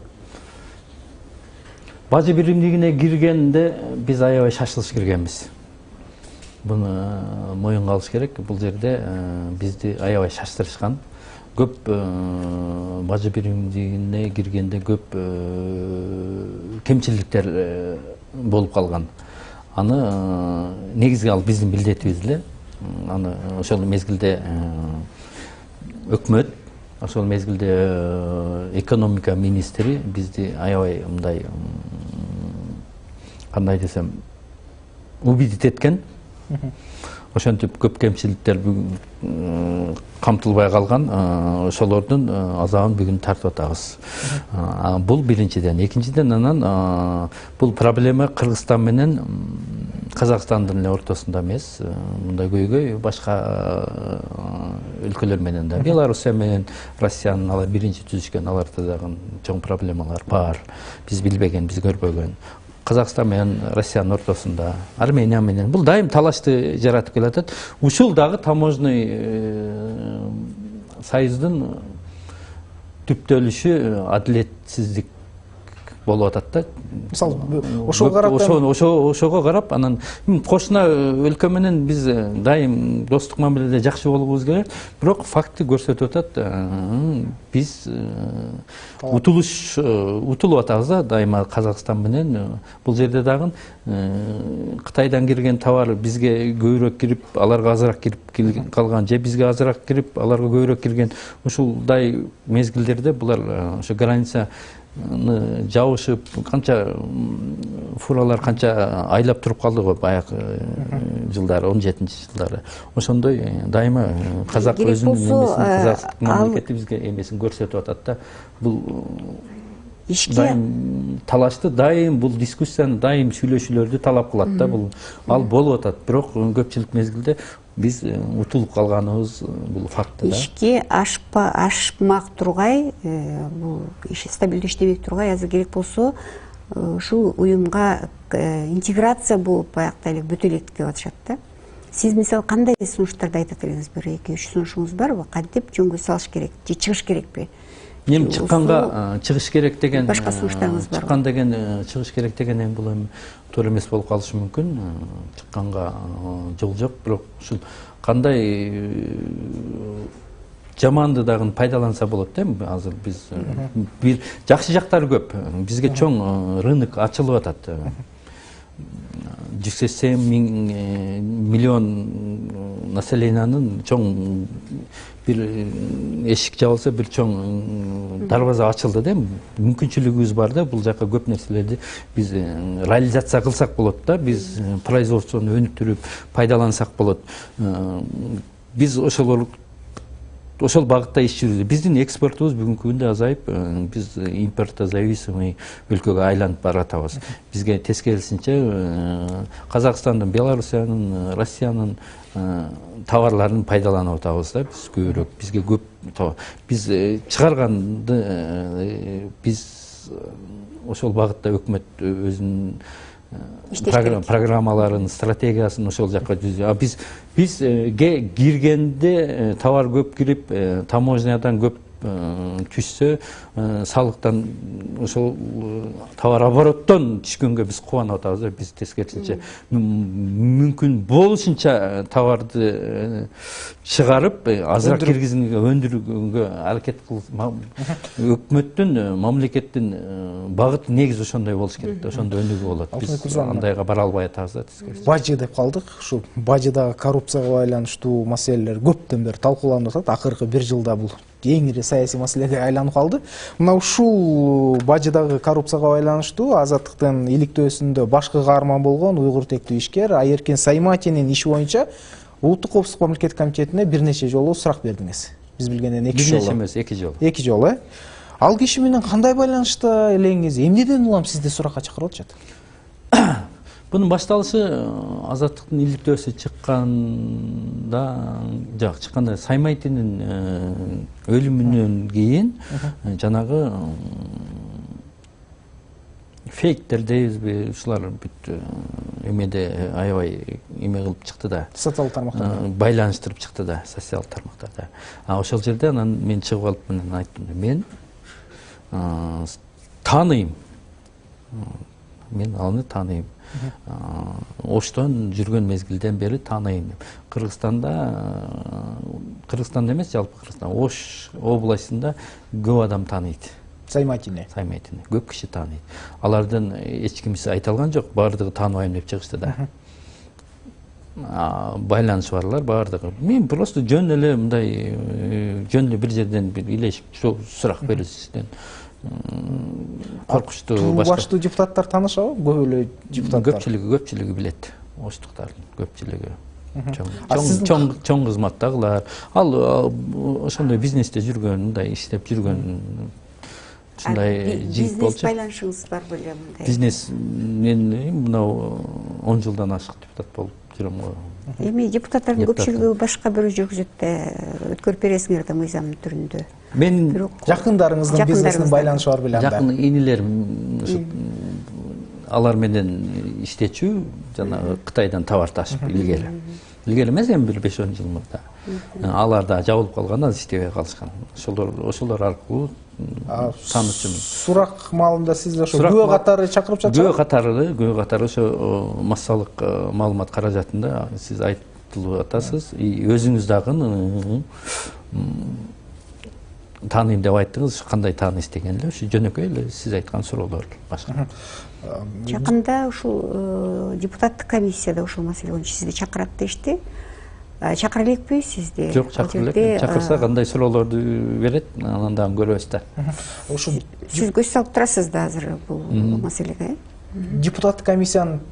Бажы биримдигине киргенде биз аябай шашылыш киргенбиз. Буну моюнга алыш керек. Бул жерде бизди аябай шаштырышкан. Көп бажы биримдигине киргенде көп кемчиликтер болуп калган. Аны негизги ал биздин милдетибиз эле. Аны ошол мезгилде өкмөт, ошол мезгилде экономика министри бизди аябай мындай кандай десем убедить эткен. Ошентип көп кемчиликтер камтылбай калган, ошолордун азабын бүгүн тартып атабыз. Бул биринчиден. Экинчиден, анан бул проблема Кыргызстан менен Казакстандын эле ортосунда эмес, мындай көйгөй башка өлкөлөр менен да, Белоруссия менен Россиянын алар биринчи түзүшкөн, аларда дагы чоң проблемалар бар. Биз билбеген, биз көрбөгөн. Казакстан менен Россиянын ортосунда, Армения менен бул дайым талашты жаратып келатат. Ушул дагы таможный союздун түптөлүшү адилетсиздик болуп атат да. Мисалы, ошого карап, анан кошуна өлкө менен биз дайым достук мамиледе жакшы болуубуз керек, бирок факты көрсөтүп атат, биз утулуп атабыз да дайыма Казакстан менен. Бул жерде дагы Кытайдан кирген товар бизге көбүрөөк кирип, аларга азыраак кирип калган, же бизге азыраак кирип, аларга көбүрөөк кирген ушулдай мезгилдерде булар ошо граница жабышып, канча фуралар канча айлап туруп калды го баягы жылдары, 17-жылдары. Ошондой дайыма казак өзүнүн эмесин, казак мамлекети бизге эмесин көрсөтүп атат да. Бул дайым талашты, дайым бул дискуссияны, дайым сүйлөшүүлөрдү талап кылат да. Бул ал болуп атат, бирок көпчүлүк мезгилде биз утулуп калганыбыз бул факт да. Ишке ашмак тургай, бул иш стабилдүү иштебей тургай, азыр керек болсо ушул уюмга интеграция болуп баягыдай эле бүтө элек деп атышат да. Сиз мисалы кандай сунуштарды айтат элеңиз? Бир 2-3 сунушуңуз барбы? Кантип жөнгө салыш керек же чыгыш керекпи? Эми чыкканга чыгыш керек деген, башка сунуштарыңыз барбы? Чыккан деген чыгыш керек деген эми бул эми туура эмес болуп калышы мүмкүн. Чыкканга жол жок, бирок ушул кандай жаманды дагы пайдаланса болот да. Азыр биз бир жакшы жактары көп. Бизге чоң рынок ачылып атат. 180 миллион населениянын чоң бир эшик жабылса, бир чоң дарбаза ачылды да. Мүмкүнчүлүгүбүз бар да, бул жака көп нерселерди биз реализация кылсак болот да. Биз производствону өнүктүрүп пайдалансак болот. Биз ошол багытта иш жүргүзөбүз. Биздин экспортубуз бүгүнкү күндө азайып, биз импортозависимый өлкөгө айланып баратабыз. Бизге тескерисинче Казакстандын, Белоруссиянын, Россиянын товарларын пайдаланып атабыз да. Биз көбүрөөк, бизге көп биз чыгарганды биз ошол багытта өкмөт өзүнүн программаларын, стратегиясын ошол жакка жүзүп. Биз киргенде товар көп кирип, таможнядан көп түшсө, салыктан ошол товар обороттон түшкөнгө биз кубанып атабыз. Биз тескерисинче мүмкүн болушунча товарды чыгарып, азыраак киргизүүгө, өндүрүүгө аракет кылып, өкмөттүн, мамлекеттин багыты негизи ошондой болуш керек да, ошондо өнүгүү болот. Биз андайга бара албай атабыз да, тескерисинче. Бажы деп калдык. Ушул бажыдагы коррупцияга байланыштуу маселелер көптөн бери талкууланып атат. Акыркы 1 жылда бул эң ири саясий маселеге айланып калды. Мына ушул бажыдагы коррупцияга байланыштуу Азаттыктын иликтөөсүндө башкы каарман болгон уйгур тектүү ишкер Айеркен Сайматинин иши боюнча Улуттук коопсуздук мамлекеттик комитетине бир нече жолу сурак бердиңиз. Биз билгенден 2 жолу. Бир нече эмес, 2 жолу. 2 жолу, Ал киши менен кандай байланышта элеңиз? Эмнеден улам сизди суракка чакырып атышат? Bunun başlalışı Azаттыктын иликтөөсү чыкканда Саймайтинин өлүмүнөн кийин жанагы фейктер дейбизби, ушулар бүт эмеде аябай эме кылып чыкты да. Социалдык тармактарда байланыштырып чыкты да, социалдык тармактарда. Ошол жерде анан мен чыгып алып менен айттым. Мен тааныйм. Мен аны тааныйм. Оштон жүргөн мезгилден бери тааныйм. Кыргызстанда эмес, жалпы Кыргызстан, Ош областында көп адам тааныйт. Саймайтини көп киши тааныйт. Алардын эч кимиси айта алган жок, баардыгы тааныбайм деп чыгышты да. Байланышы барлар баардыгы. Мен просто жөн эле мындай жөн эле бир жерден бир илешип сурак берүүсүздөн коркуштуу башкы депутаттар таанышабы? Көп эле депутаттар. Көпчүлүгү билет. Оштуктардын көпчүлүгү. Чоң кызматтагылар. Ал ошондой бизнесте жүргөн, мындай иштеп жүргөн ушундай жигит болчу. Бизнес байланышыңыз бар беле мындай? Бизнес мен мынау 10 жылдан ашык депутат болуп жүрөм го. Эми депутаттардын көпчүлүгү башка бирөө жүргүзөт да, өткөрүп бересиңер да мыйзамдын түрүндө. Мен жакындарыңыздын бизнесинин байланышы бар беле анда? Жакын инилерим алар менен иштечү, жанагы Кытайдан товар ташып илгери. Илгери эмес, эми бир 5-10 жыл мурда. Алар да жабылып калган, аз иштебей калышкан. Ошолор аркылуу таанышчумун. Сурак маалында сиз ошо күбө катары чакырып жатасызбы? Күбө катары ошо массалык маалымат каражатында сиз айтылып атасыз. Өзүңүз дагы тааныйм деп айттыңыз, кандай тааныйсыз деген эле, ушу жөнөкөй эле сиз айткан суроолор башка. Жакында ушул депутаттык комиссияда ушул маселе боюнча сизди чакырат дешти. Чакыра элекпи сизди? Жок, чакыра элек. Чакырса кандай суроолорду берет, анан дагы көрөбүз да. Сиз көз салып турасыз да азыр бул маселеге? Депутаттык комиссиянын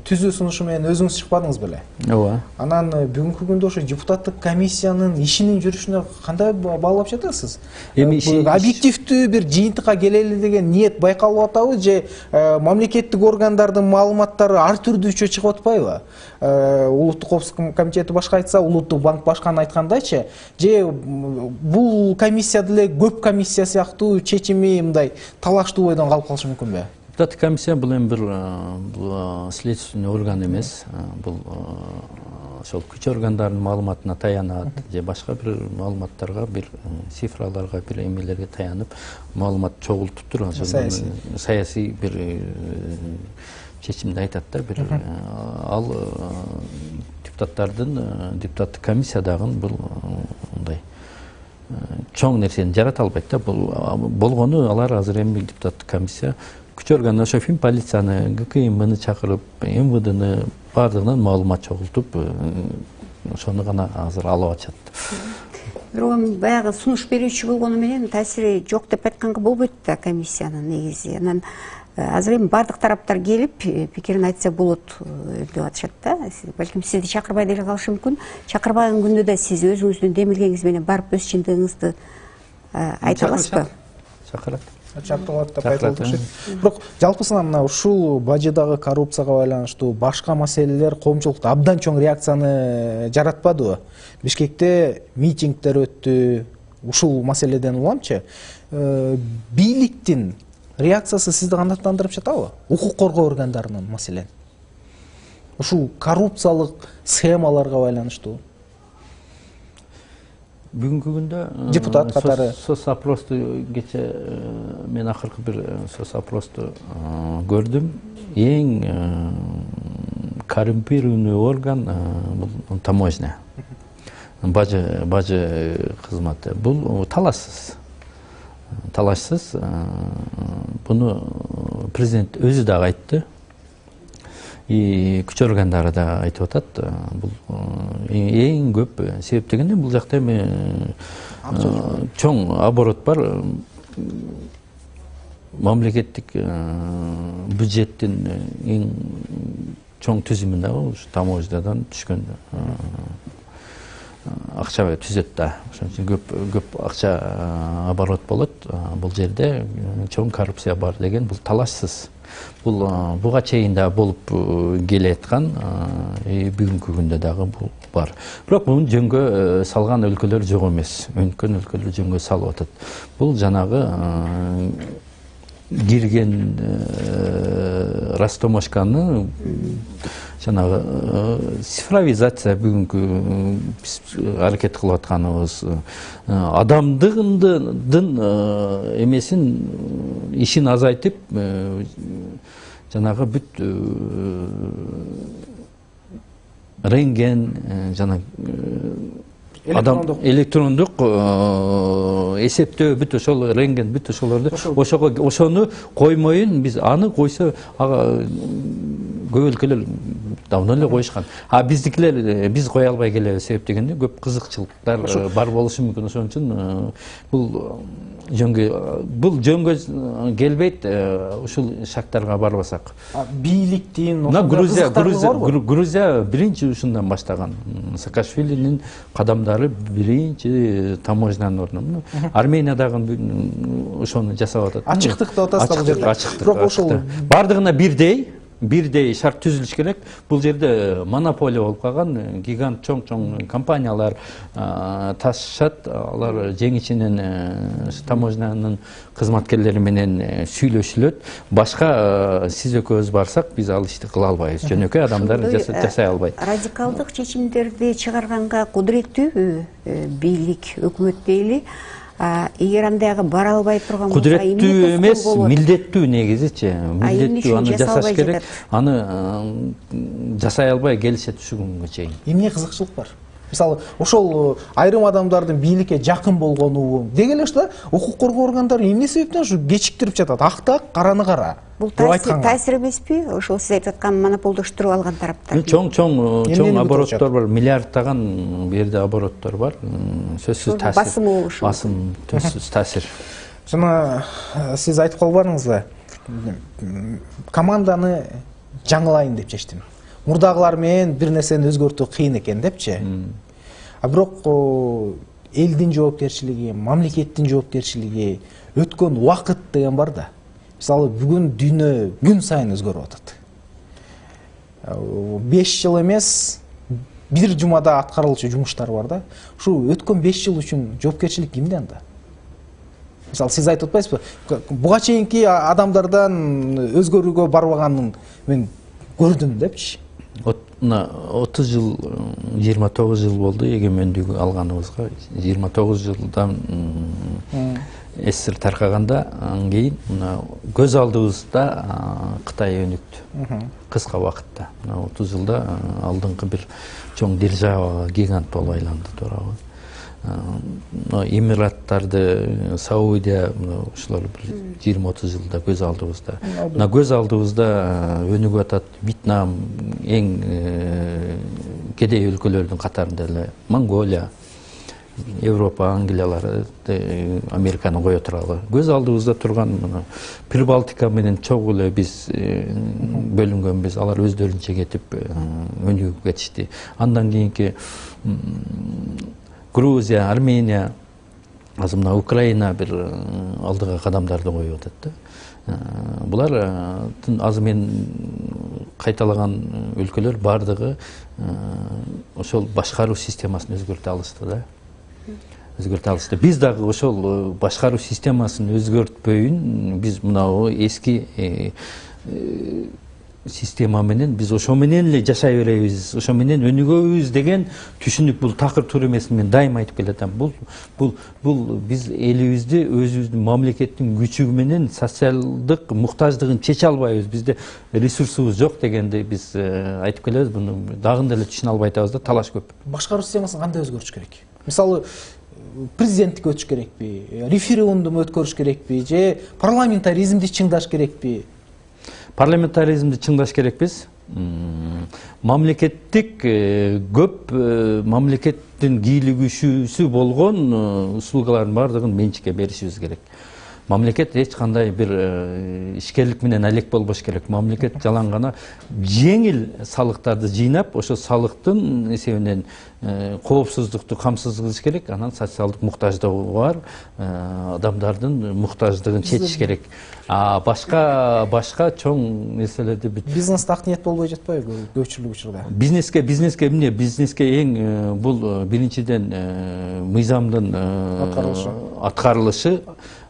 түзүү сунушу менен өзүңүз чыкпадыңыз беле? Ооба. Анан бүгүнкү күндө ошо депутаттык комиссиянын ишинин жүрүшүнө кандай баалап жатасыз? Эми объективдүү бир жыйынтыкка келели деген ниет байкалып атабы же мамлекеттик органдардын маалыматтары ар түрдүүчө чыгып атпайбы? Улуттук коопсуздук комитети башка айтса, Улуттук банк башканы айткандайчы, же бул комиссия деле көп комиссия сыяктуу чечими мындай талаштуу бойдон калып калышы мүмкүнбү? Депутаттык комиссия бул эми бир следственный орган эмес. Бул ошол күч органдарынын маалыматына таянат же башка бир маалыматтарга, бир цифраларга, бир эмелерге таянып маалымат чогултуп туруп, саясий бир чечимди айтат да, бир ал депутаттык комиссиядагы бул мындай чоң нерсени жарата албайт да. Бул болгону алар азыр эми депутаттык комиссия күч органы, ошо полицияны, ГКМны чакырып, МВДны баардыгынан маалымат чогултуп, ошону гана азыр алып атышат. Бирок баягы сунуш берүүчү болгону менен таасири жок деп айтканга болбойт да комиссиянын негизи. Анан азыр эми баардык тараптар келип пикирин айтса болот деп атышат да. Балким сизди чакырбай деле калышы мүмкүн. Чакырбаган күндө да сиз өзүңүздүн демилгеңиз менен барып өз чындыгыңызды айта аласызбы? Чакырат. Чакырат деп айтылды. Бирок жалпысынан мына ушул бажыдагы коррупцияга байланыштуу башка маселелер коомчулукта абдан чоң реакцияны жаратпадыбы? Бишкекте митингдер өттү. Ушул маселеден уламчы, бийликтин реакциясы сизди кандактандырып жатабы? Укук коргоо органдарынын маселен. Ушул коррупциялык схемаларга байланыштуу. Бүгүнкү күндө депутат катары соцопросту кече мен акыркы бир соцопросту көрдүм. Эң коррумпированный орган бул таможня. Бажы кызматы. Бул талашсыз. Буну президент өзү дагы айтты. Күч органдары да айтып атат. Бул эң көп себеп дегенде бул жакта эми чоң оборот бар. Мамлекеттик бюджеттин эң чоң түзүмүндө ушу таможнядан түшкөн акча түзөт да. Ошон үчүн көп акча оборот болот. Бул жерде чоң коррупция бар деген бул талашсыз. Бул буга чейин да болуп келаткан, бүгүнкү күндө дагы бул бар. Бирок муну жөнгө салган өлкөлөр жок эмес. Өнүккөн өлкөлөр жөнгө салып атат. Бул жанагы кирген Ростомошканы жанагы цифровизация бүгүнкү биз аракет кылып атканыбыз адамдын эмесин ишин азайтып жанагы бүт рентген жана электрондук эсептөө бүт ошол рентген бүт ошолорду ошону коймоюн биз аны койсо ага көп өлкөлөр давно эле коюшкан. Биздикилер биз кое албай келебиз себеп дегенде көп кызыкчылыктар бар болушу мүмкүн. Ошон үчүн бул жөнгө келбейт ушул шактарга барбасак. Бийликтин Грузия биринчи ушундан баштаган. Саакашвилинин кадамдары биринчи таможнянын ордуна. Армения дагы ошону жасап атат. Ачыктык деп атасыздар бул жерде. Бирок ошол бардыгына бирдей шарт түзүлүш керек. Бул жерде монополия болуп калган, гигант чоң компаниялар ташышат, алар жеңичинен таможнянын кызматкерлери менен сүйлөшүлөт. Башка сиз экөөбүз барсак, биз ал ишти кыла албайбыз. Жөнөкөй адамдар жасай албайт. Радикалдык чечимдерди чыгарганга кудуреттүүбү бийлик, өкмөт дейли? Эгер андайга бара албай турган болсо, кудуреттүү эмес, милдеттүү негизичи. Милдеттүү аны жасаш керек. Аны жасай албай келишет ушу күнгө чейин. Эмне кызыкчылык бар? Мисалы, ошол айрым адамдардын бийликке жакын болгону деги эле да, укук коргоо органдары эмне себептен ушу кечиктирип жатат? Акты караны кара. Бул таасир эмеспи? Ошол сиз айтып аткан монополдоштуруп алган тараптар. Чоң обороттор бар, миллиардтаган бу жерде обороттор бар. Сөзсүз таасир. Басым болушу. Басым, сөзсүз таасир. Жана сиз айтып калбадыңызбы? Команданы жаңылайын деп чечтим. Мурдагылар менен бир нерсени өзгөртүү кыйын экен депчи. Бирок элдин жоопкерчилиги, мамлекеттин жоопкерчилиги, өткөн убакыт деген бар да. Мисалы, бүгүн дүйнө күн сайын өзгөрүп атат. 5 жыл эмес, бир жумада аткарылчу жумуштар бар да. Ушу өткөн 5 жыл үчүн жоопкерчилик кимде анда? Мисалы, сиз айтып атпайсызбы? Буга чейинки адамдардан өзгөрүүгө барбаганын мен көрдүм депчи. 30 жыл, 29 жыл болду эгемендүүлүк алганыбызга. 29 жылдан СССР таркаганда кийин көз алдыбызда Кытай өнүктү. Кыска убакытта. 30 жылда алдыңкы бир чоң держава, гигант болуп айланды туурабы. Эмираттарды, Саудия, ушулар 20-30 жылда көз алдыбызда. Көз алдыбызда өнүгүп атат Вьетнам, эң кедей өлкөлөрдүн катарында эле Монголия, Европа, Англиялар, Американы кое туралы. Көз алдыбызда турган Прибалтика менен чогуу эле биз бөлүнгөнбүз. Алар өздөрүнчө кетип өнүгүп кетишти. Андан кийинки Грузия, Армения, азыр мына Украина бир алдыга кадамдарды коюп атат да. Булар азыр мен кайталаган өлкөлөр бардыгы ошол башкаруу системасын өзгөртө алышты да. Биз дагы ошол башкаруу системасын өзгөртпөйүн, биз мына эски система менен биз ошо менен эле жашай беребиз, ошо менен өнүгөбүз деген түшүнүк. Бул такыр туура эмес, мен дайыма айтып келатам. Бул биз элибизди өзүбүздүн мамлекеттин күчү менен социалдык муктаждыгын чече албайбыз. Бизде ресурсубуз жок дегенди биз айтып келебиз. Буну дагы деле түшүнө албай атабыз да, талаш көп. Башкаруу системасын кандай өзгөртүш керек? Мисалы, президенттикке өтүш керекпи, референдум өткөрүш керекпи, же парламентаризмди чыңдаш керекпи? Парламентаризмди чыңдаш керекпиз. Мамлекеттик көп мамлекеттин кийлигүүчүсү болгон услугалардын баардыгын менчикке беришибиз керек. Мамлекет эч кандай бир ишкерлик менен алек болбош керек. Мамлекет жалаң гана жеңил салыктарды жыйнап, ошо салыктын эсебинен коопсуздукту камсыз кылыш керек. Анан социалдык муктаждыгы бар адамдардын муктаждыгын чечиш керек. Башка чоң нерселерди бизнес так ниет болбой жатпайбы көпчүлүк учурда? Бизнеске эмне? Бизнеске эң бул биринчиден мыйзамдын аткарылышы,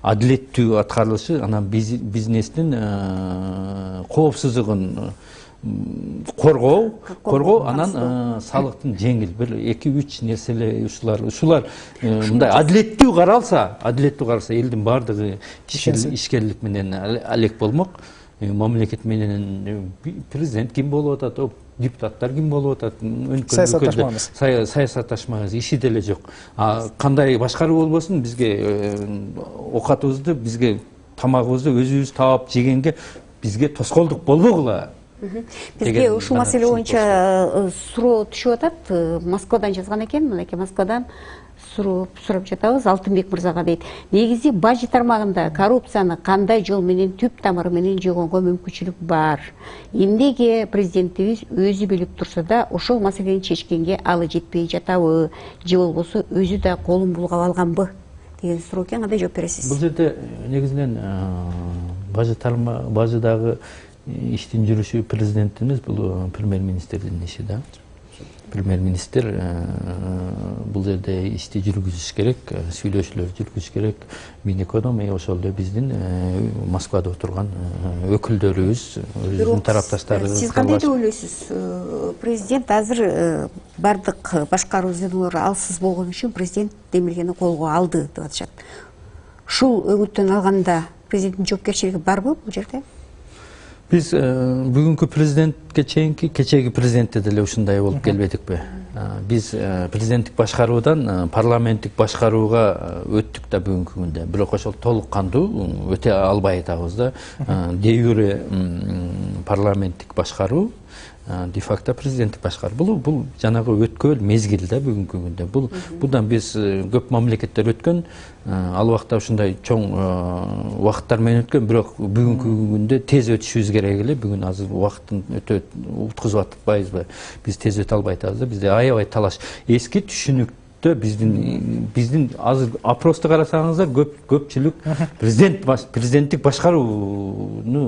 адилеттүү аткарылышы, анан бизнестин коопсуздугун коргоо, анан салыктын жеңил бир 2-3 нерселер ушулар мындай адилеттүү каралса, элдин баардыгы ишкерлик менен алек болмок. Мамлекет менен президент ким болуп атат, депутаттар ким болуп атат, саясатташмабыз, иши деле жок. Кандай башкаруу болбосун, бизге оокатыбызды, бизге тамагыбызды өзүбүз таап жегенге бизге тоскоолдук болбогула. Бизге ушул маселе боюнча суроо түшүп атат. Москвадан жазган экен, мынакей Москвадан сурап жатабыз. Алтынбек мырзага дейт: негизи бажы тармагында коррупцияны кандай жол менен түп тамыры менен жойгонго мүмкүнчүлүк бар? Эмнеге президентибиз өзү билип турса да ошол маселени чечкенге алы жетпей жатабы? Же болбосо өзү да колун булгап алганбы? Деген суроо экен. Кандай жооп бересиз? Бул жерде негизинен бажыдагы иштин жүрүшү президенттин эмес, бул премьер-министрдин иши да. Премьер-министр бул жерде ишти жүргүзүш керек, сүйлөшүүлөр жүргүзүш керек. Минэконом ошол эле биздин Москвада отурган өкүлдөрүбүз, өзүнүн тарапташтары. Сиз кандай деп ойлойсуз? Президент азыр бардык башкаруу зыйнылары алсыз болгон үчүн президент демилгени колго алды деп атышат. Ушул өңүттөн алганда президенттин жоопкерчилиги барбы бул жерде? Биз бүгүнкү президентке чейинки кечеги президентте деле ушундай болуп келбедикпи? Биз президенттик башкаруудан парламенттик башкарууга өттүк да бүгүнкү күндө. Бирок ошол толук кандуу өтө албай атабыз да. Де юре парламенттик башкаруу, де факто президенттик башкаруу. Бул жанагы өткөн мезгил да бүгүнкү күндө. Будан биз көп мамлекеттер өткөн, ал убакта ушундай чоң убакыттар менен өткөн, бирок бүгүнкү күндө тез өтүшүбүз керек эле. Бүгүн азыр убакыттын өтө уткузуп атпайбызбы? Биз тез өтө албай атабыз да. Бизде аябай талаш. Эски түшүнүктө биздин азыр опросту карасаңыздар, көпчүлүк президенттик башкарууну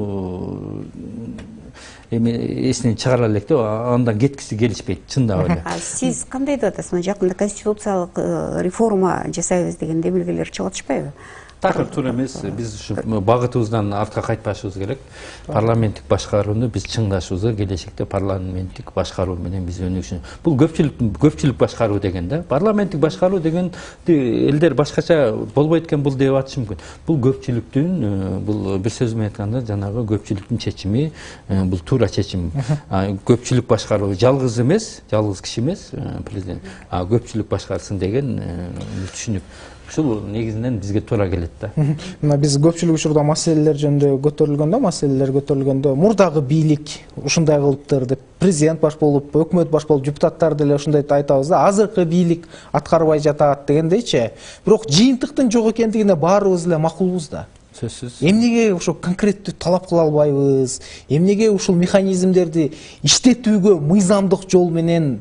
эсинен чыгара элек деп, андан кеткиси келишпейт, чындап эле. Сиз кандай деп атасыз? Жакында конституциялык реформа жасайбыз деген демилгелер чыгып атышпайбы? Такыр туура эмес. Биз ушу багытыбыздан артка кайтпашыбыз керек. Парламенттик башкарууну биз чыңдашыбыз, келечекте парламенттик башкаруу менен биз өнүгүшүбүз. Бул көпчүлүк башкаруу деген да. Парламенттик башкаруу дегенди элдер башкача болбойт экен бул деп атышы мүмкүн. Бул көпчүлүктүн, бул бир сөз менен айтканда жанагы көпчүлүктүн чечими, бул туура чечим. Көпчүлүк башкаруу жалгыз эмес, жалгыз киши эмес президент. Көпчүлүк башкарсын деген түшүнүк. Ушул негизинен бизге туура келет да. Мына биз көпчүлүк учурда маселелер жөнүндө көтөрүлгөндө, мурдагы бийлик ушундай кылыптыр деп, президент баш болуп, өкмөт баш болуп, депутаттар деле ушундай айтабыз да, азыркы бийлик аткарбай жатат дегендейчи. Бирок жыйынтыктын жок экендигине баарыбыз эле макулбуз да. Сөзсүз. Эмнеге ошо конкреттүү талап кыла албайбыз? Эмнеге ушул механизмдерди иштетүүгө мыйзамдык жол менен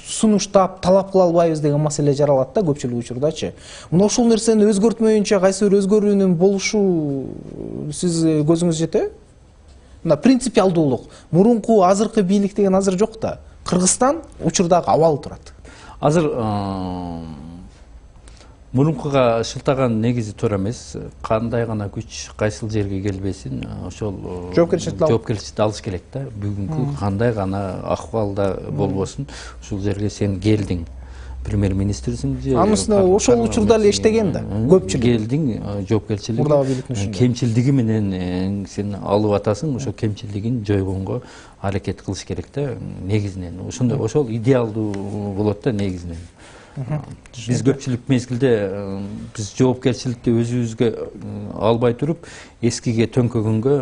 сунуштап талап кыла албайбыз деген маселе жаралат да көпчүлүк учурдачы. Мына ушул нерсени өзгөртмөйүнчө кайсы бир өзгөрүүнүн болушу сиз көзүңүз жетеби? Мына принципиалдуулук. Мурунку азыркы бийлик деген азыр жок да. Кыргызстан учурдагы абал турат. Азыр мурункуга шылтаган негизи туура эмес. Кандай гана күч кайсыл жерге келбесин, ошол жоопкерчиликти алыш керек да. Бүгүнкү кандай гана акыбалда болбосун, ушул жерге сен келдиң. Премьер-министрсиң же. Анысына ошол учурда эле иштеген да. Көпчүлүк келдиң, жоопкерчилиги. Кемчилдиги менен сен алып атасың, ошол кемчилдигин жойгонго аракет кылыш керек да, негизинен. Ошондой ошол идеалдуу болот да негизинен. Биз көпчүлүк мезгилде биз жоопкерчиликти өзүбүзгө албай туруп, эскиге төңкөгөнгө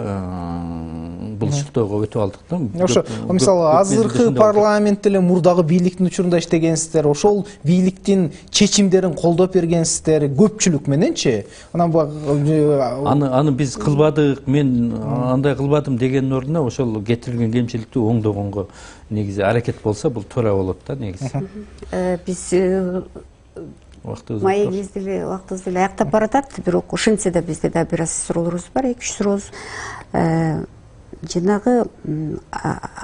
бул шылтоого өтүп алдык да. Ошо мисалы азыркы парламент эле мурдагы бийликтин учурунда иштегенсиздер, ошол бийликтин чечимдерин колдоп бергенсиздер көпчүлүк мененчи. Анан аны биз кылбадык, мен андай кылбадым дегендин ордуна ошол кетирилген кемчиликти оңдогонго негизи аракет болсо бул туура болот да негизи. Биз убактыбыз деле аяктап баратат, бирок ошентсе да бизде да бир аз суроолорубуз бар, 2-3 сурообуз. Жанагы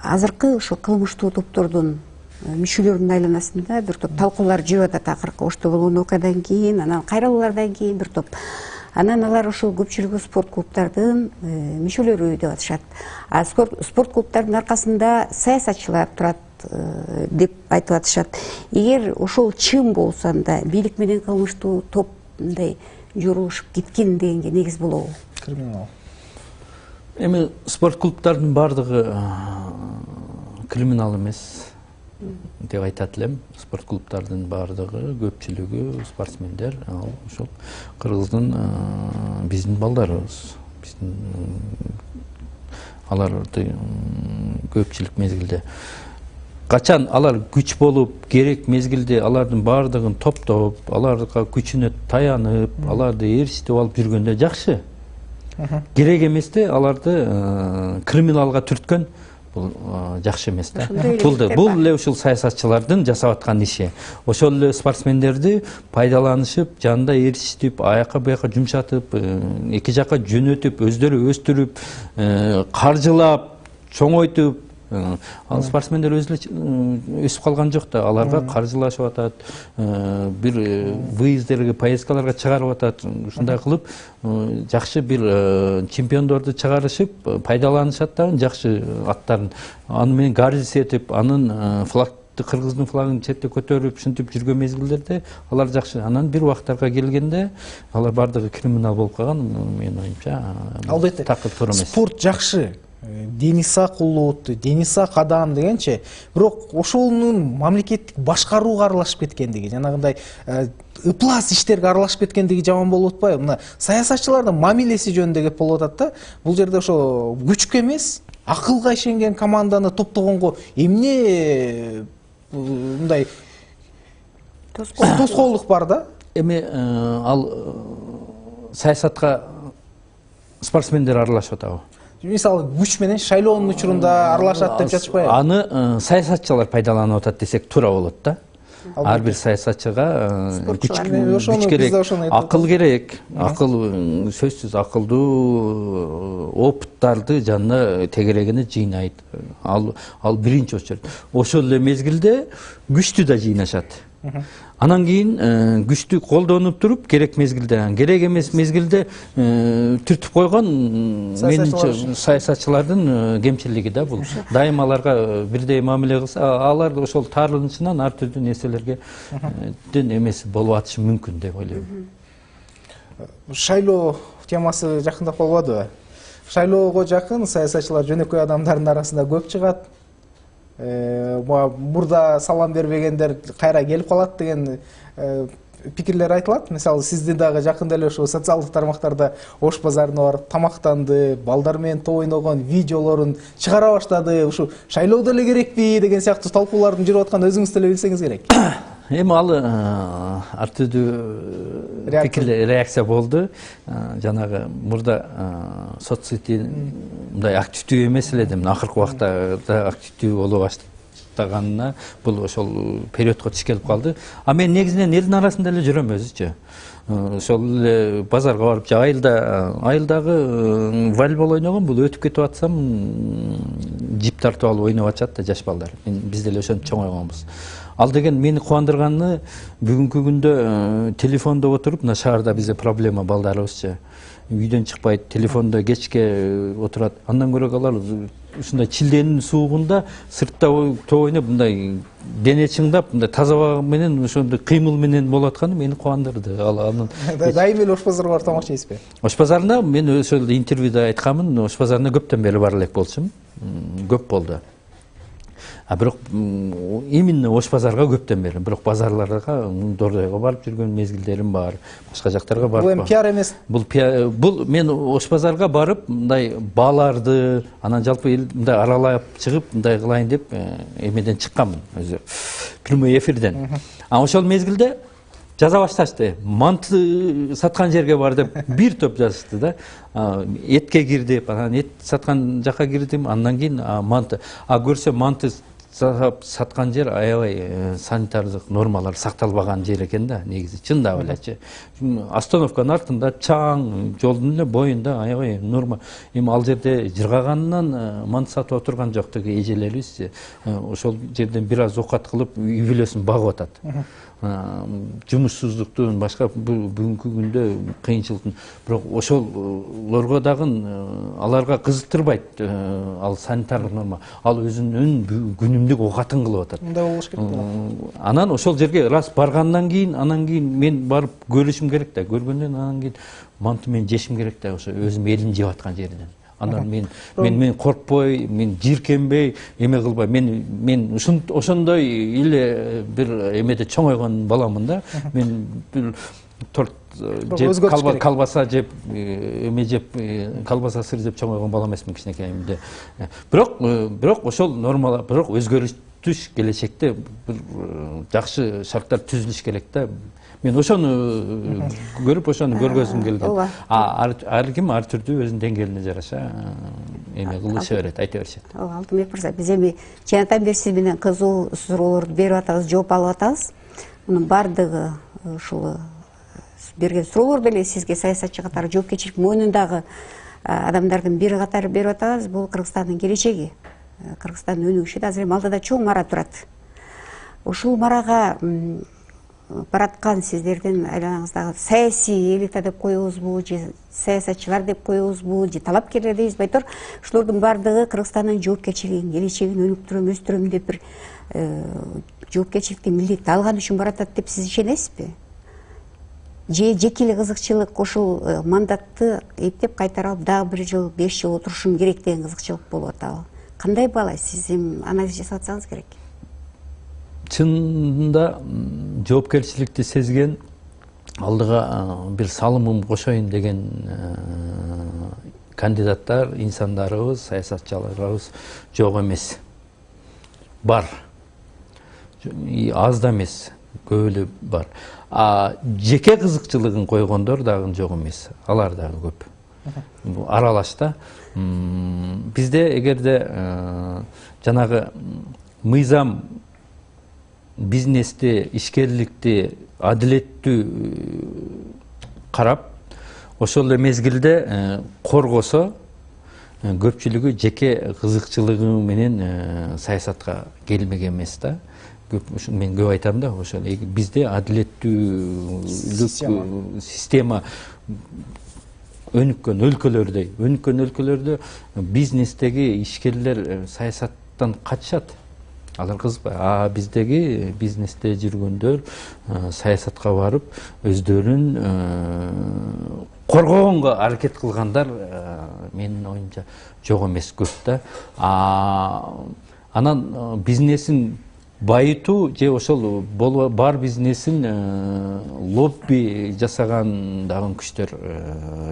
азыркы ошо кылмыштуу топтордун мүчөлөрүнүн айланасында бир топ талкуулар жүрүп атат акыркы Ошто болгон окуядан кийин, анан кайрылуулардан кийин бир топ. Анан алар ошол көпчүлүгү спорт клубтардын мүчөлөрү деп атышат. Спорт клубтардын аркасында саясатчылар турат деп айтып атышат. Эгер ошол чын болсо анда бийлик менен кылмыштуу топ мындай жорулушуп кеткен дегенге негиз болобу? Криминал. Эми спорт клубтардын баардыгы криминал эмес деп айтат элем. Спорт клубтардын баардыгы көпчүлүгү спортсмендер, ал ошол Кыргыздын биздин балдарыбыз. Биздин аларды көпчүлүк мезгилде качан алар күч болуп, керек мезгилде алардын баардыгын топтоп, аларга күчүнө таянып, аларды ээрчитип алып жүргөндө жакшы. Керек эместе аларды криминалга түрткөн бул жакшы эмес да. Бул эле ушул саясатчылардын жасап аткан иши. Ошол эле спортсмендерди пайдаланышып, жанында ээрчитип, аяка буяка жумшатып, эки жака жөнөтүп, өздөрү өстүрүп, каржылап, чоңойтуп, ал спортсмендер өзү эле өсүп калган жок да, аларга каржылашып атат, бир выездерге, поездкаларга чыгарып атат, ушундай кылып жакшы бир чемпиондорду чыгарышып, пайдаланышат да жакшы аттарын. Аны менен гордость этип, анын флагты, Кыргыздын флагын четте көтөрүп, ушинтип жүргөн мезгилдерде алар жакшы. Анан бир убактарга келгенде алар баардыгы криминал болуп калган, менин оюмча. Албетте. Спорт жакшы. Денис Сак улут, Денис Сак адам дегенчи, бирок ошонун мамлекеттик башкарууга аралашып кеткендиги, жанагындай ыплас иштерге аралашып кеткендиги жаман болуп атпайбы? Мына саясатчылардын мамилеси жөнүндө кеп болуп атат да. Бул жерде ошо күчкө эмес, акылга ишенген команданы топтогонго эмне мындай тоскоолдук бар да? Эми ал саясатка спортсмендер аралашып атабы? Мисалы күч менен шайлоонун учурунда аралашат деп жатышпайбы? Аны саясатчылар пайдаланып атат десек туура болот да. Ар бир саясатчыга күч керек, акыл керек. Акыл сөзсүз акылдуу опыттарды жанына тегерегине жыйнайт. Ал биринчи очередь. Ошол эле мезгилде күчтү да жыйнашат. Анан кийин күчтү колдонуп туруп, керек мезгилде, керек эмес мезгилде түртүп койгон менимче саясатчылардын кемчилиги да бул. Дайыма аларга бирдей мамиле кылса, алар ошол таарынычынан ар түрдүү нерселерге эмес болуп атышы мүмкүн деп ойлойм. Шайлоо темасы жакындап калбадыбы? Шайлоого жакын саясатчылар жөнөкөй адамдардын арасында көп чыгат. Мурда салам бербегендер кайра келип калат деген пикирлер айтылат. Мисалы, сиздин дагы жакында эле ошо социалдык тармактарда Ош базарына барып тамактанды, балдар менен топ ойногон видеолорун чыгара баштады. Ушу шайлоо деле керекпи деген сыяктуу талкуулардын жүрүп атканын өзүңүз деле билсеңиз керек. Эми ал ар түрдүү реакция болду. Жанагы мурда соцсети мындай активдүү эмес эле да, акыркы убакта активдүү боло баштаганына бул ошол периодко туш келип калды. А мен негизинен элдин арасында эле жүрөм өзүчө. Ошол эле базарга барып, айылдагы волейбол ойногон, бул өтүп кетип атсам, жип тартып алып ойноп атышат да жаш балдар. Биз деле ошентип чоңойгонбуз. Ал деген мени кубандырганы бүгүнкү күндө телефондо отуруп, мына шаарда бизде проблема балдарыбызчы. Үйдөн чыкпайт, телефондо кечке отурат. Андан көрө алар ушундай чилденин суугунда сыртта топ ойноп, мындай дене чыңдап, мындай таза аба менен ошондой кыймыл менен болуп атканы мени кубандырды. Анын дайым эле Ош базарга барып тамак жейсизби? Ош базарына мен ошол интервьюда айтканмын, Ош базарына көптөн бери бара элек болчумун. Көп болду. Бирок именно Ош базарга көптөн бери, бирок базарларга, Дордойго барып жүргөн мезгилдерим бар, башка жактарга барып. Бул эми пиар эмес. Бул мен Ош базарга барып, мындай бааларды, анан жалпы мындай аралап чыгып, мындай кылайын деп эмеден чыкканмын өзү. Прямой эфирден. Ошол мезгилде жаза башташты. Манты саткан жерге бар деп бир топ жазышты да. Этке кирдип, анан эт саткан жака кирдим, андан кийин манты. Көрсө манты саткан жер аябай санитардык нормалар сакталбаган жер экен да, негизи чындап элечи. Остановканын артында чаң, жолдун эле боюнда аябай норма. Эми ал жерде жыргаганынан манты сатып отурган жок деги эжелерибиз. Ошол жерден бир аз оокат кылып үй бүлөсүн багып атат. Жумушсуздуктун, башка бүгүнкү күндө кыйынчылыктын, бирок ошолорго дагы аларга кызыктырбайт ал санитардык норма. Ал өзүнүн күнүмдүк оокатын кылып атат. Мындай болуш керек да. Анан ошол жерге раз баргандан кийин, анан кийин мен барып көрүшүм керек да. Көргөндөн анан кийин манты мен жешим керек да, ошо өзүм элим жеп аткан жерден. Андан мен коркпой, мен жиркенбей, эме кылбай, мен ошондой эле бир эмеде чоңойгон баламын да. Мен бир торт жеп, колбаса жеп, эме жеп, колбаса сыр жеп чоңойгон бала эмесмин кичинекейимде. Бирок ошол нормалар, бирок өзгөрүш келечекте бир жакшы шарттар түзүлүш керек да. Мен ошону көрүп, ошону көргөзүм келген. Ар ким ар түрдүү өзүнүн деңгээлине жараша эме кылыша берет, айта беришет. Алтынбек мырза, биз эми чыянтан бери сиз менен кызуу суроолорду берип атабыз, жооп алып атабыз. Мунун баардыгы ушул берген суроолор деле сизге саясатчы катары жоопкерчилик мойнундагы адамдардын бири катары берип атабыз. Бул Кыргызстандын келечеги. Кыргызстандын өнүгүшү азыр эми алдыда чоң мара турат. Ушул марага бараткан сиздердин айланаңыздагы саясий элита деп коебузбу, же саясатчылар деп коебузбу, же талапкерлер дейбизби, айтор ушулордун баардыгы Кыргызстандын жоопкерчилигин, келечегин өнүктүрөм, өстүрөм деп бир жоопкерчиликти, милдетти алган үчүн баратат деп сиз ишенесизби? Же жеке эле кызыкчылык ушул мандатты эптеп кайтара алып, дагы 1 жыл, 5 жыл отурушум керек деген кызыкчылык болуп атабы? Кандай баалайсыз? Сиз эми анализ жасап атсаңыз керек. Чынында жоопкерчиликти сезген, алдыга бир салымым кошоюн деген кандидаттар, инсандарыбыз, саясатчыларыбыз жок эмес. Бар. Аз да эмес, көп эле бар. Жеке кызыкчылыгын койгондор дагы жок эмес. Алар дагы көп. Аралаш да. Бизде эгерде жанагы мыйзам бизнести, ишкерликти адилеттүү карап, ошол эле мезгилде коргосо, көпчүлүгү жеке кызыкчылыгы менен саясатка келмеген эмес да. Мен көп айтам да, ошол бизде адилеттүүлүк система өнүккөн өлкөлөрдө бизнестеги ишкерлер саясаттан качышат. Алар кызыкпайт. Биздеги бизнесте жүргөндөр саясатка барып, өздөрүн коргогонго аракет кылгандар менин оюмча жок эмес, көп да. Анан бизнесин байытуу же ошол бар бизнесин лобби жасаган дагы күчтөр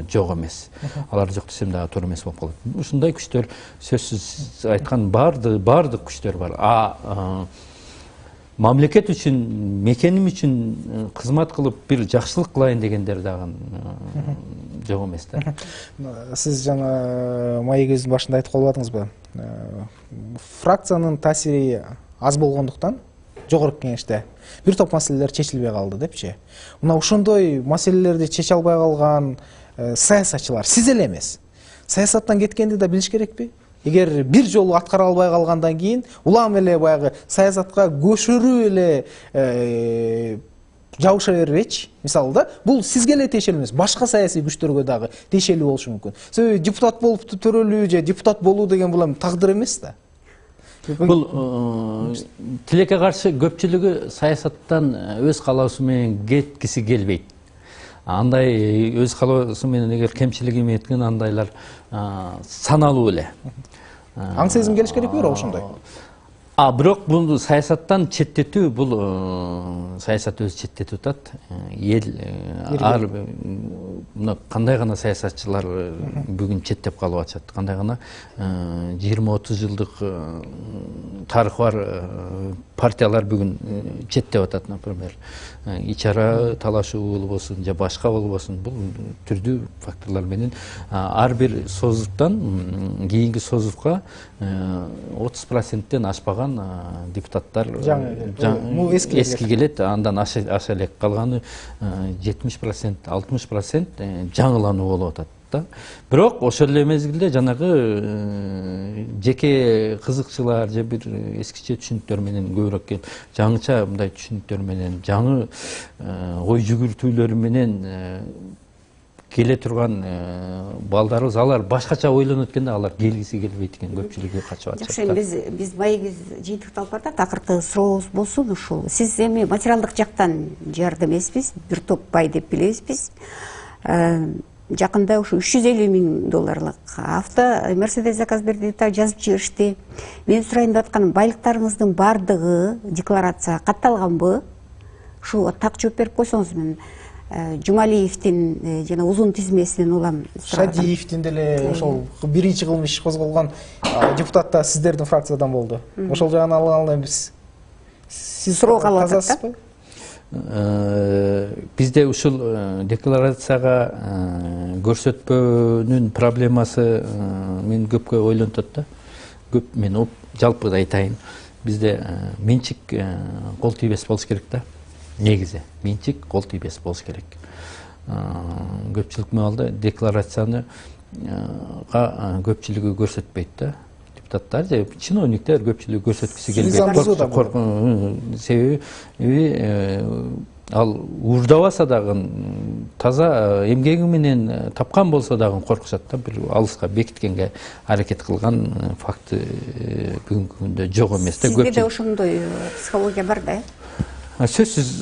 жок эмес. Алар жок десем дагы туура эмес болуп калат. Ушундай күчтөр сөзсүз айткан бардык күчтөр бар. Мамлекет үчүн, мекеним үчүн кызмат кылып бир жакшылык кылайын дегендер дагы жок эмес да. Сиз жана маегибиздин башында айтып калбадыңызбы? Фракциянын таасири аз болгондуктан жогорку кеңеште бир топ маселелер чечилбей калды депчи. Мына ошондой маселелерди чече албай калган саясатчылар сиз эле эмес. Саясаттан кеткенди да билиш керекпи? эгер бир жолу аткара албай калгандан кийин улам эле баягы саясатка көчөрүп эле жабыша бербечи. Мисалы да, бул сизге эле тиешелүү эмес, башка саясий күчтөргө дагы тиешелүү болушу мүмкүн. Себеби депутат болуп төрөлүү же депутат болуу деген бул эми тагдыр эмес да. Бул тилекке каршы көпчүлүгү саясаттан өз каалоосу менен кеткиси келбейт. Андай өз каалоосу менен эгер кемчилиги меткен андайлар саналуу эле. Аң сезим келиш керек бирок ошондой. Бирок бул саясаттан четтетүү, бул саясат өзү четтетип атат. Эл ар кандай гана саясатчылар бүгүн четтеп калып атышат. Кандай гана 20-30 жылдык тарыхы бар партиялар бүгүн четтеп атат, например. Ичара талашуу болбосун же башка болбосун, бул түрдүү факторлор менен ар бир созуктан кийинки созувка 30%-тен ашпаган депутаттар эски келет, андан аша элек калганы 70%, 60% жаңылануу болуп атат да. Бирок ошол эле мезгилде жанагы жеке кызыкчылар же бир эскиче түшүнүктөр менен көбүрөөк келип, жаңыча мындай түшүнүктөр менен, жаңы ой жүгүртүүлөр менен келе турган балдарыбыз, алар башкача ойлонот экенде, алар келгиси келбейт экен, көпчүлүгү качып атышат. Жакшы, биз маегиз жыйынтыкталып атат, акыркы сурообуз болсун ушул. Сиз эми материалдык жактан жардам эмеспиз, бир топ бай деп билебизбиз. Жакында ушу $350,000 авто Мерседес заказ берди деп жазып жиберишти. Мен сурайын деп атканым, байлыктарыңыздын бардыгы декларация катталганбы? Ушу так жооп берип койсоңуз, мен Жумалиевдин жана узун тизмесинен улам. Шадиевдин деле ошол биринчи кылмыш козголгон депутат да сиздердин фракциядан болду. Ошол жагын алган биз. Сиз суроо калып атасызбы? Бизде ушул декларацияга көрсөтпөнүн проблемасы мен көпкө ойлонтот да. Көп мен жалпы айтайын. Бизде менчик кол тийбес болуш керек да. Негизи менчик кол тийбес болуш керек. Көпчүлүк маалда декларацияны көпчүлүгү көрсөтпөйт да. Депутаттар же чиновниктер көпчүлүгү көрсөткүсү келбейт. Себеби ал уурдабаса дагы, таза эмгеги менен тапкан болсо дагы коркушат да, бир алыска бекиткенге аракет кылган факты бүгүнкү күндө жок эмес да. Сизде да ошондой психология бар да? Сөзсүз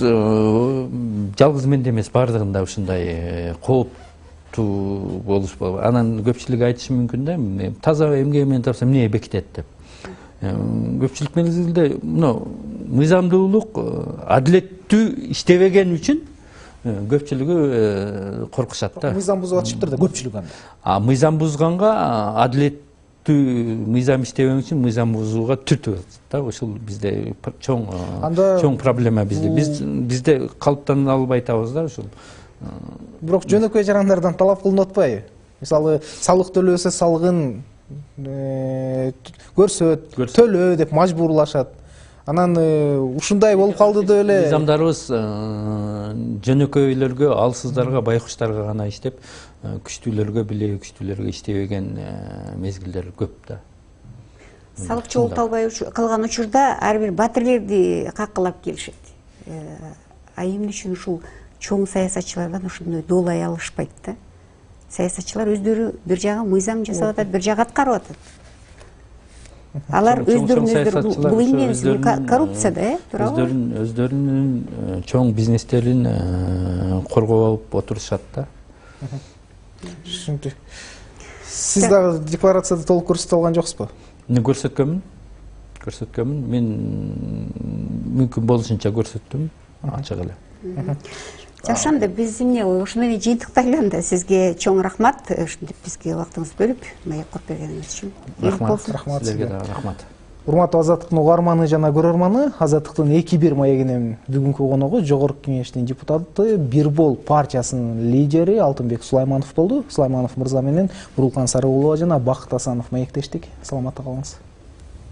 жалгыз менде эмес, бардыгында ушундай кооптуу болуш болот. Анан көпчүлүк айтышы мүмкүн да, таза эмгеги менен тапса эмне бекитет деп. Көпчүлүк мезгилде мыйзамдуулук, адилеттүү иштебеген үчүн көпчүлүгү коркушат да. Мыйзам бузуп атышыптыр да көпчүлүк анда. Мыйзам бузганга, адилеттүү мыйзам иштебеген үчүн мыйзам бузууга түртүп атат да. Ошол бизде чоң проблема бизде. Бизде калыптан албай атабыз да ушул. Бирок жөнөкөй жарандардан талап кылынып атпайбы? Мисалы, салык төлөсө салыгын көрсөт, төлөө деп мажбурлашат. Анан ушундай болуп калды деп эле. Мыйзамдарыбыз жөнөкөйлөргө, алсыздарга, байкуштарга гана иштеп, күчтүүлөргө, билеги күчтүүлөргө иштебеген мезгилдер көп да. Салык чогулталбай калган учурда ар бир батирлерди каккылап келишет. Эмне үчүн ушул чоң саясатчылардан ушундай доолай алышпайт да? Саясатчылар өздөрү бир жагы мыйзам жасап атат, бир жагы аткарып атат. Алар өздөрүн бул эмне коррупция да, туурабы? Өздөрүнүн чоң бизнестерин коргоп отурушат да. Түшүнүктүү. Сиз дагы декларацияда толук көрсөтө алган жоксузбу? Мен көрсөткөнмүн. Мен мүмкүн болушунча көрсөттүм, ачык эле. Жакшы, анда биз ушуну менен жыйынтыктайлы анда. Сизге чоң рахмат, ушинтип бизге убактыңызды бөлүп маек коюп бергениңиз үчүн. Рахмат. Силерге да рахмат. Урматтуу Азаттыктын угарманы жана көрөрманы, Азаттыктын 2-1 маегинин бүгүнкү коногу Жогорку Кеңештин депутаты, Бирбол партиясынын лидери Алтынбек Сулайманов болду. Сулайманов мырза менен Бурулкан Сарыуулова жана Бакыт Асанов маектештик. Саламатта калыңыз.